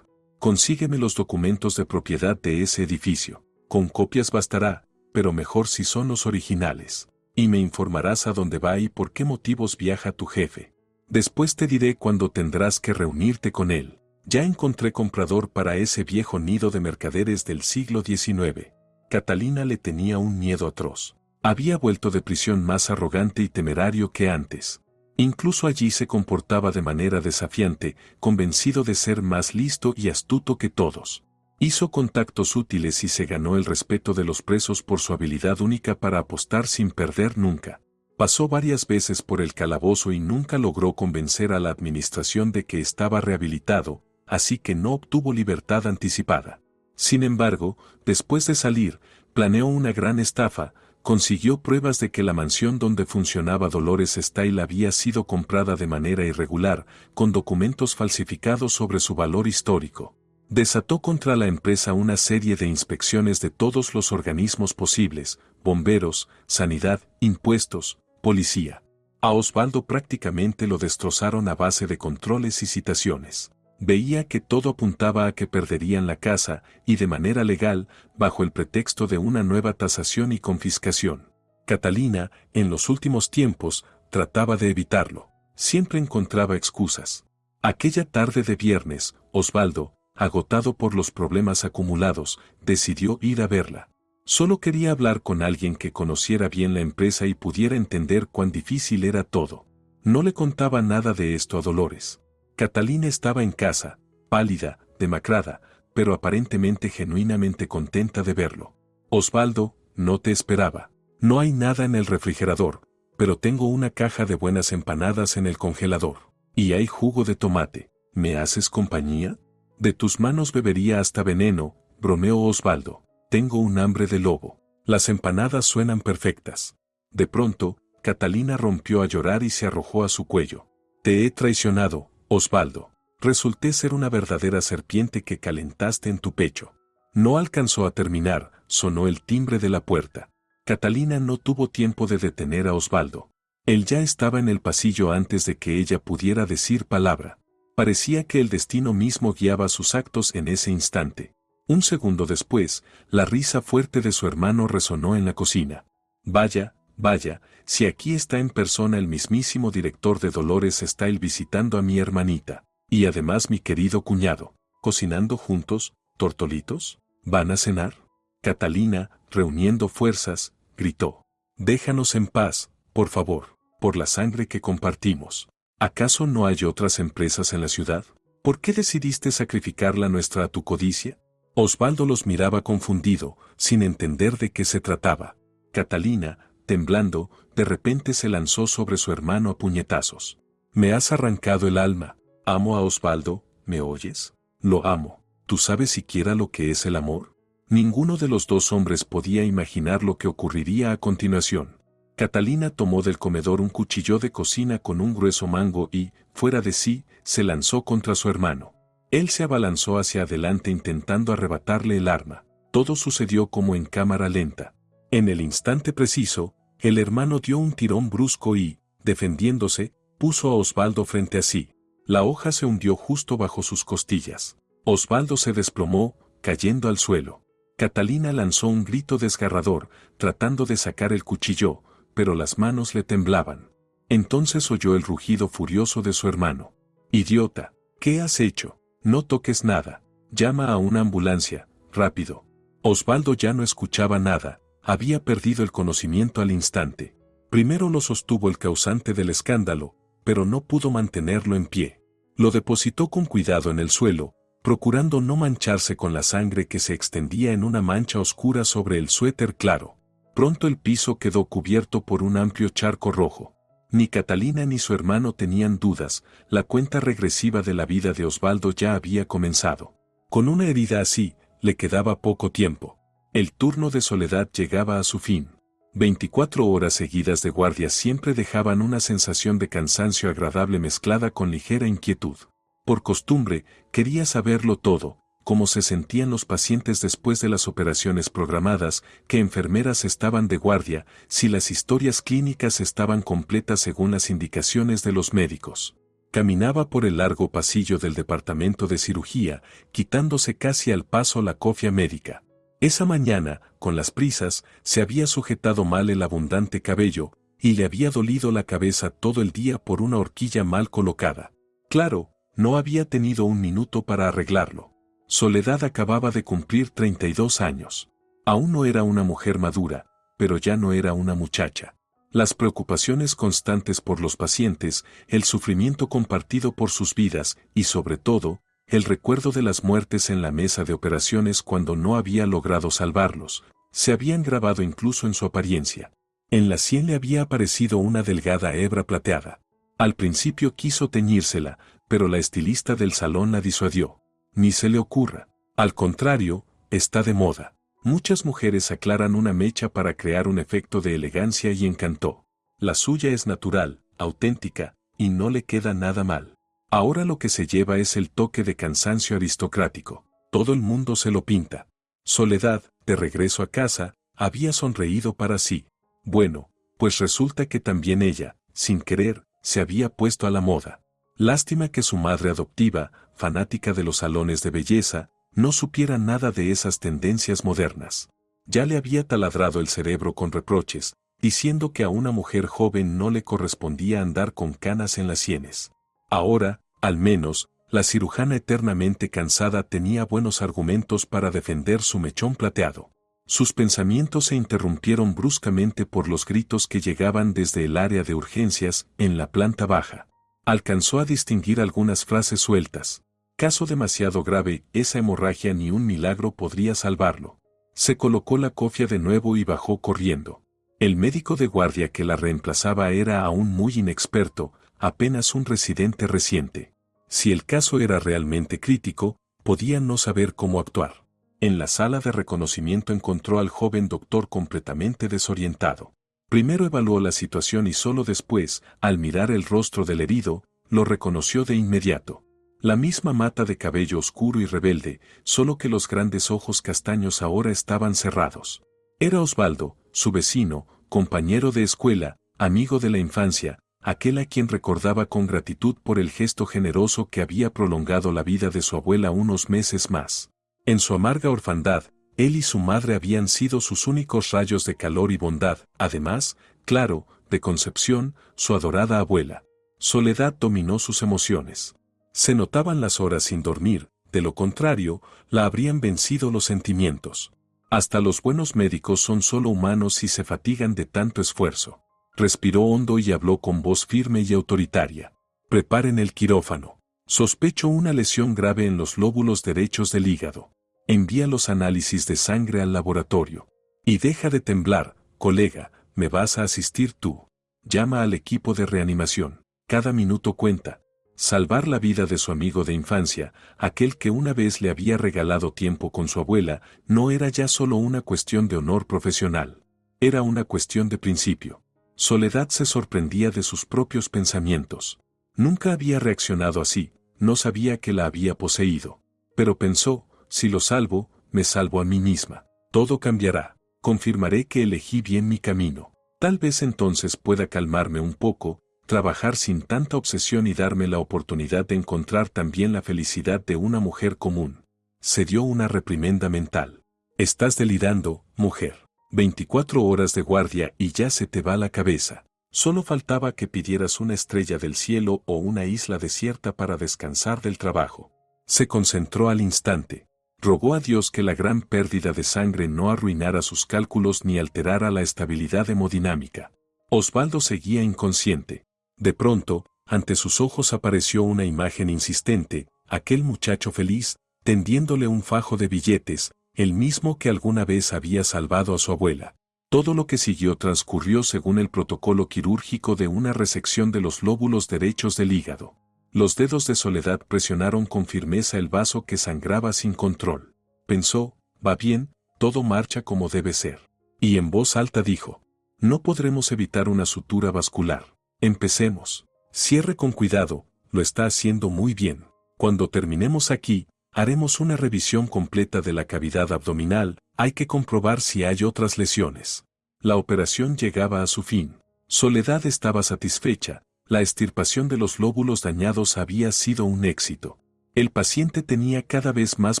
[SPEAKER 1] «Consígueme los documentos de propiedad de ese edificio. Con copias bastará, pero mejor si son los originales. Y me informarás a dónde va y por qué motivos viaja tu jefe. Después te diré cuándo tendrás que reunirte con él». Ya encontré comprador para ese viejo nido de mercaderes del siglo XIX. Catalina le tenía un miedo atroz. Había vuelto de prisión más arrogante y temerario que antes. Incluso allí se comportaba de manera desafiante, convencido de ser más listo y astuto que todos. Hizo contactos útiles y se ganó el respeto de los presos por su habilidad única para apostar sin perder nunca. Pasó varias veces por el calabozo y nunca logró convencer a la administración de que estaba rehabilitado, así que no obtuvo libertad anticipada. Sin embargo, después de salir, planeó una gran estafa, consiguió pruebas de que la mansión donde funcionaba Dolores Style había sido comprada de manera irregular, con documentos falsificados sobre su valor histórico. Desató contra la empresa una serie de inspecciones de todos los organismos posibles, bomberos, sanidad, impuestos, policía. A Osvaldo prácticamente lo destrozaron a base de controles y citaciones. Veía que todo apuntaba a que perderían la casa, y de manera legal, bajo el pretexto de una nueva tasación y confiscación. Catalina, en los últimos tiempos, trataba de evitarlo. Siempre encontraba excusas. Aquella tarde de viernes, Osvaldo, agotado por los problemas acumulados, decidió ir a verla. Solo quería hablar con alguien que conociera bien la empresa y pudiera entender cuán difícil era todo. No le contaba nada de esto a Dolores. Catalina estaba en casa, pálida, demacrada, pero aparentemente genuinamente contenta de verlo. Osvaldo, no te esperaba. No hay nada en el refrigerador, pero tengo una caja de buenas empanadas en el congelador. Y hay jugo de tomate. ¿Me haces compañía? De tus manos bebería hasta veneno, bromeó Osvaldo. Tengo un hambre de lobo. Las empanadas suenan perfectas. De pronto, Catalina rompió a llorar y se arrojó a su cuello. Te he traicionado, Osvaldo. Resulté ser una verdadera serpiente que calentaste en tu pecho. No alcanzó a terminar, sonó el timbre de la puerta. Catalina no tuvo tiempo de detener a Osvaldo. Él ya estaba en el pasillo antes de que ella pudiera decir palabra. Parecía que el destino mismo guiaba sus actos en ese instante. Un segundo después, la risa fuerte de su hermano resonó en la cocina. Vaya, vaya, si aquí está en persona el mismísimo director de Dolores Style visitando a mi hermanita. Y además mi querido cuñado. ¿Cocinando juntos, tortolitos? ¿Van a cenar? Catalina, reuniendo fuerzas, gritó. Déjanos en paz, por favor, por la sangre que compartimos. ¿Acaso no hay otras empresas en la ciudad? ¿Por qué decidiste sacrificar la nuestra a tu codicia? Osvaldo los miraba confundido, sin entender de qué se trataba. Catalina, temblando, de repente se lanzó sobre su hermano a puñetazos. Me has arrancado el alma. Amo a Osvaldo, ¿me oyes? Lo amo. ¿Tú sabes siquiera lo que es el amor? Ninguno de los dos hombres podía imaginar lo que ocurriría a continuación. Catalina tomó del comedor un cuchillo de cocina con un grueso mango y, fuera de sí, se lanzó contra su hermano. Él se abalanzó hacia adelante intentando arrebatarle el arma. Todo sucedió como en cámara lenta. En el instante preciso, el hermano dio un tirón brusco y, defendiéndose, puso a Osvaldo frente a sí. La hoja se hundió justo bajo sus costillas. Osvaldo se desplomó, cayendo al suelo. Catalina lanzó un grito desgarrador, tratando de sacar el cuchillo, pero las manos le temblaban. Entonces oyó el rugido furioso de su hermano. «Idiota, ¿qué has hecho? No toques nada. Llama a una ambulancia, rápido». Osvaldo ya no escuchaba nada, había perdido el conocimiento al instante. Primero lo sostuvo el causante del escándalo, pero no pudo mantenerlo en pie. Lo depositó con cuidado en el suelo, procurando no mancharse con la sangre que se extendía en una mancha oscura sobre el suéter claro. Pronto el piso quedó cubierto por un amplio charco rojo. Ni Catalina ni su hermano tenían dudas, la cuenta regresiva de la vida de Osvaldo ya había comenzado. Con una herida así, le quedaba poco tiempo. El turno de soledad llegaba a su fin. 24 horas seguidas de guardia siempre dejaban una sensación de cansancio agradable mezclada con ligera inquietud. Por costumbre, quería saberlo todo, cómo se sentían los pacientes después de las operaciones programadas, qué enfermeras estaban de guardia, si las historias clínicas estaban completas según las indicaciones de los médicos. Caminaba por el largo pasillo del departamento de cirugía, quitándose casi al paso la cofia médica. Esa mañana, con las prisas, se había sujetado mal el abundante cabello, y le había dolido la cabeza todo el día por una horquilla mal colocada. Claro, No había tenido un minuto para arreglarlo. Soledad acababa de cumplir 32 años. Aún no era una mujer madura, pero ya no era una muchacha. Las preocupaciones constantes por los pacientes, el sufrimiento compartido por sus vidas y sobre todo, el recuerdo de las muertes en la mesa de operaciones cuando no había logrado salvarlos, se habían grabado incluso en su apariencia. En la sien le había aparecido una delgada hebra plateada. Al principio quiso teñírsela, pero la estilista del salón la disuadió. Ni se le ocurra. Al contrario, está de moda. Muchas mujeres aclaran una mecha para crear un efecto de elegancia y encanto. La suya es natural, auténtica, y no le queda nada mal. Ahora lo que se lleva es el toque de cansancio aristocrático. Todo el mundo se lo pinta. Soledad, de regreso a casa, había sonreído para sí. Bueno, pues resulta que también ella, sin querer, se había puesto a la moda. Lástima que su madre adoptiva, fanática de los salones de belleza, no supiera nada de esas tendencias modernas. Ya le había taladrado el cerebro con reproches, diciendo que a una mujer joven no le correspondía andar con canas en las sienes. Ahora, al menos, la cirujana eternamente cansada tenía buenos argumentos para defender su mechón plateado. Sus pensamientos se interrumpieron bruscamente por los gritos que llegaban desde el área de urgencias en la planta baja. Alcanzó a distinguir algunas frases sueltas. Caso demasiado grave, esa hemorragia ni un milagro podría salvarlo. Se colocó la cofia de nuevo y bajó corriendo. El médico de guardia que la reemplazaba era aún muy inexperto, apenas un residente reciente. Si el caso era realmente crítico, podía no saber cómo actuar. En la sala de reconocimiento encontró al joven doctor completamente desorientado. Primero evaluó la situación y solo después, al mirar el rostro del herido, lo reconoció de inmediato. La misma mata de cabello oscuro y rebelde, solo que los grandes ojos castaños ahora estaban cerrados. Era Osvaldo, su vecino, compañero de escuela, amigo de la infancia, aquel a quien recordaba con gratitud por el gesto generoso que había prolongado la vida de su abuela unos meses más. En su amarga orfandad, él y su madre habían sido sus únicos rayos de calor y bondad, además, claro, de Concepción, su adorada abuela. Soledad dominó sus emociones. Se notaban las horas sin dormir, de lo contrario, la habrían vencido los sentimientos. Hasta los buenos médicos son solo humanos y se fatigan de tanto esfuerzo. Respiró hondo y habló con voz firme y autoritaria. Preparen el quirófano. Sospecho una lesión grave en los lóbulos derechos del hígado. Envía los análisis de sangre al laboratorio. Y deja de temblar, colega, me vas a asistir tú. Llama al equipo de reanimación. Cada minuto cuenta. Salvar la vida de su amigo de infancia, aquel que una vez le había regalado tiempo con su abuela, no era ya solo una cuestión de honor profesional. Era una cuestión de principio. Soledad se sorprendía de sus propios pensamientos. Nunca había reaccionado así, no sabía que la había poseído. Pero pensó, si lo salvo, me salvo a mí misma. Todo cambiará. Confirmaré que elegí bien mi camino. Tal vez entonces pueda calmarme un poco, trabajar sin tanta obsesión y darme la oportunidad de encontrar también la felicidad de una mujer común. Se dio una reprimenda mental. Estás delirando, mujer. 24 horas de guardia y ya se te va la cabeza. Solo faltaba que pidieras una estrella del cielo o una isla desierta para descansar del trabajo. Se concentró al instante. Rogó a Dios que la gran pérdida de sangre no arruinara sus cálculos ni alterara la estabilidad hemodinámica. Osvaldo seguía inconsciente. De pronto, ante sus ojos apareció una imagen insistente, aquel muchacho feliz, tendiéndole un fajo de billetes, el mismo que alguna vez había salvado a su abuela. Todo lo que siguió transcurrió según el protocolo quirúrgico de una resección de los lóbulos derechos del hígado. Los dedos de Soledad presionaron con firmeza el vaso que sangraba sin control. Pensó, va bien, todo marcha como debe ser. Y en voz alta dijo, no podremos evitar una sutura vascular. Empecemos. Cierre con cuidado, lo está haciendo muy bien. Cuando terminemos aquí, haremos una revisión completa de la cavidad abdominal, hay que comprobar si hay otras lesiones. La operación llegaba a su fin. Soledad estaba satisfecha, la extirpación de los lóbulos dañados había sido un éxito. El paciente tenía cada vez más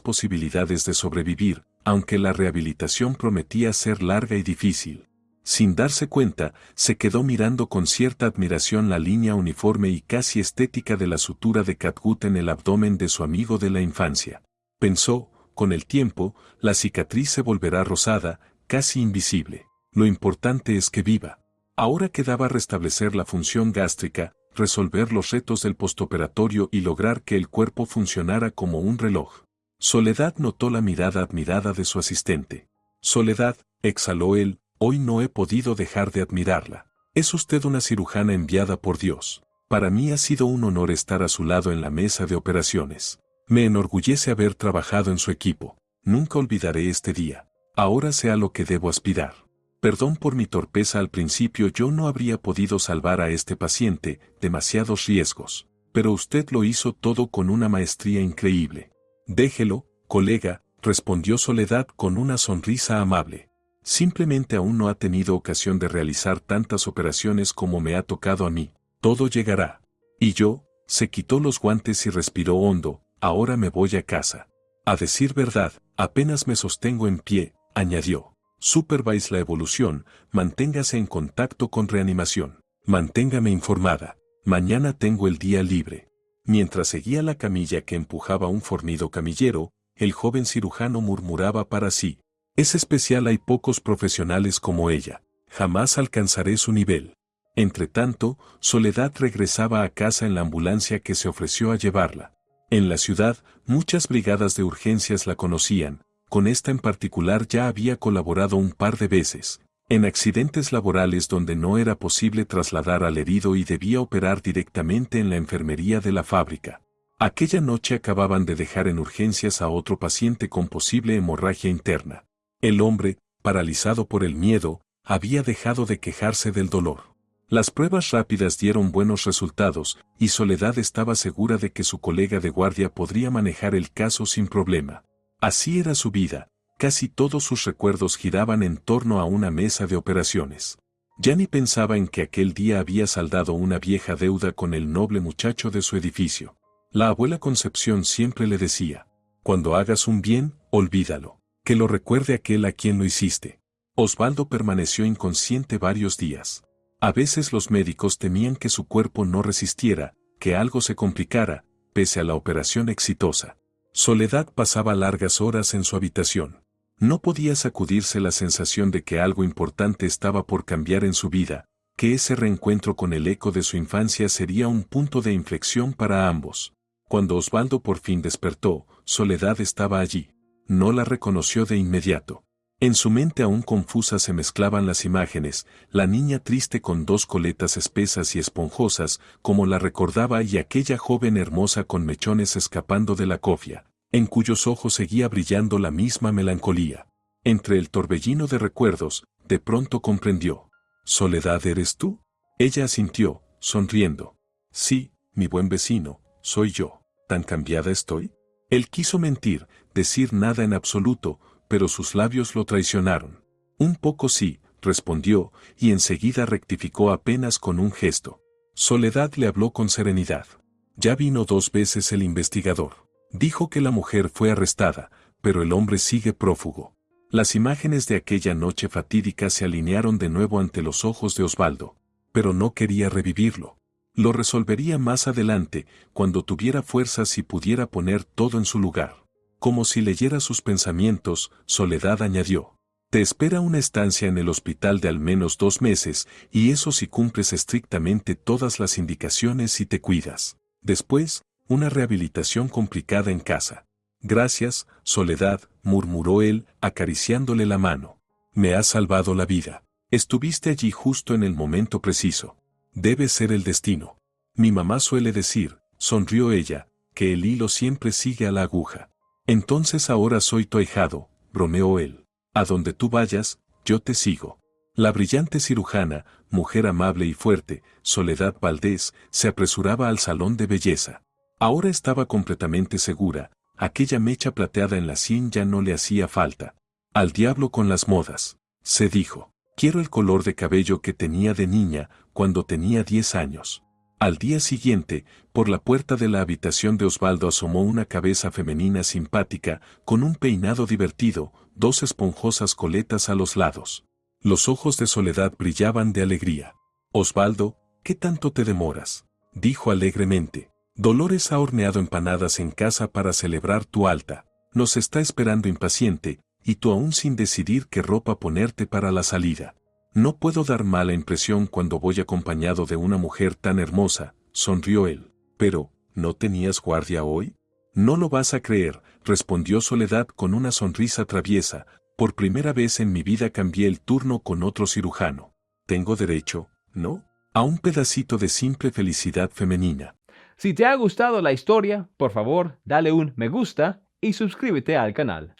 [SPEAKER 1] posibilidades de sobrevivir, aunque la rehabilitación prometía ser larga y difícil. Sin darse cuenta, se quedó mirando con cierta admiración la línea uniforme y casi estética de la sutura de catgut en el abdomen de su amigo de la infancia. Pensó, con el tiempo, la cicatriz se volverá rosada, casi invisible. Lo importante es que viva. Ahora quedaba restablecer la función gástrica, resolver los retos del postoperatorio y lograr que el cuerpo funcionara como un reloj. Soledad notó la mirada admirada de su asistente. Soledad, exhaló él, hoy no he podido dejar de admirarla. Es usted una cirujana enviada por Dios. Para mí ha sido un honor estar a su lado en la mesa de operaciones. Me enorgullece haber trabajado en su equipo. Nunca olvidaré este día. Ahora sé a lo que debo aspirar. Perdón por mi torpeza al principio, yo no habría podido salvar a este paciente, demasiados riesgos. Pero usted lo hizo todo con una maestría increíble. Déjelo, colega, respondió Soledad con una sonrisa amable. Simplemente aún no ha tenido ocasión de realizar tantas operaciones como me ha tocado a mí. Todo llegará. Y yo, se quitó los guantes y respiró hondo, ahora me voy a casa. A decir verdad, apenas me sostengo en pie, añadió. Supervise la evolución, manténgase en contacto con reanimación. Manténgame informada. Mañana tengo el día libre. Mientras seguía la camilla que empujaba un fornido camillero, el joven cirujano murmuraba para sí. Es especial, hay pocos profesionales como ella. Jamás alcanzaré su nivel. Entretanto, Soledad regresaba a casa en la ambulancia que se ofreció a llevarla. En la ciudad, muchas brigadas de urgencias la conocían. Con esta en particular ya había colaborado un par de veces, en accidentes laborales donde no era posible trasladar al herido y debía operar directamente en la enfermería de la fábrica. Aquella noche acababan de dejar en urgencias a otro paciente con posible hemorragia interna. El hombre, paralizado por el miedo, había dejado de quejarse del dolor. Las pruebas rápidas dieron buenos resultados, y Soledad estaba segura de que su colega de guardia podría manejar el caso sin problema. Así era su vida, casi todos sus recuerdos giraban en torno a una mesa de operaciones. Ya ni pensaba en que aquel día había saldado una vieja deuda con el noble muchacho de su edificio. La abuela Concepción siempre le decía, cuando hagas un bien, olvídalo, que lo recuerde aquel a quien lo hiciste. Osvaldo permaneció inconsciente varios días. A veces los médicos temían que su cuerpo no resistiera, que algo se complicara, pese a la operación exitosa. Soledad pasaba largas horas en su habitación. No podía sacudirse la sensación de que algo importante estaba por cambiar en su vida, que ese reencuentro con el eco de su infancia sería un punto de inflexión para ambos. Cuando Osvaldo por fin despertó, Soledad estaba allí. No la reconoció de inmediato. En su mente aún confusa se mezclaban las imágenes, la niña triste con dos coletas espesas y esponjosas, como la recordaba, y aquella joven hermosa con mechones escapando de la cofia, en cuyos ojos seguía brillando la misma melancolía. Entre el torbellino de recuerdos, de pronto comprendió. ¿Soledad eres tú? Ella asintió, sonriendo. Sí, mi buen vecino, soy yo. ¿Tan cambiada estoy? Él quiso mentir, decir nada en absoluto, pero sus labios lo traicionaron. Un poco sí, respondió, y enseguida rectificó apenas con un gesto. Soledad le habló con serenidad. Ya vino 2 veces el investigador. Dijo que la mujer fue arrestada, pero el hombre sigue prófugo. Las imágenes de aquella noche fatídica se alinearon de nuevo ante los ojos de Osvaldo, pero no quería revivirlo. Lo resolvería más adelante, cuando tuviera fuerzas y pudiera poner todo en su lugar. Como si leyera sus pensamientos, Soledad añadió. Te espera una estancia en el hospital de al menos 2 meses, y eso si cumples estrictamente todas las indicaciones y te cuidas. Después, una rehabilitación complicada en casa. Gracias, Soledad, murmuró él, acariciándole la mano. Me has salvado la vida. Estuviste allí justo en el momento preciso. Debe ser el destino. Mi mamá suele decir, sonrió ella, que el hilo siempre sigue a la aguja. Entonces ahora soy tu ahijado, bromeó él. A donde tú vayas, yo te sigo. La brillante cirujana, mujer amable y fuerte, Soledad Valdés, se apresuraba al salón de belleza. Ahora estaba completamente segura, aquella mecha plateada en la sien ya no le hacía falta. Al diablo con las modas, se dijo. Quiero el color de cabello que tenía de niña, cuando tenía 10 años. Al día siguiente, por la puerta de la habitación de Osvaldo asomó una cabeza femenina simpática, con un peinado divertido, 2 esponjosas coletas a los lados. Los ojos de Soledad brillaban de alegría. Osvaldo, ¿qué tanto te demoras? Dijo alegremente. Dolores ha horneado empanadas en casa para celebrar tu alta. Nos está esperando impaciente, y tú aún sin decidir qué ropa ponerte para la salida. No puedo dar mala impresión cuando voy acompañado de una mujer tan hermosa, sonrió él. Pero, ¿no tenías guardia hoy? No lo vas a creer, respondió Soledad con una sonrisa traviesa. Por primera vez en mi vida cambié el turno con otro cirujano. Tengo derecho, ¿no? A un pedacito de simple felicidad femenina.
[SPEAKER 2] Si te ha gustado la historia, por favor, dale un me gusta y suscríbete al canal.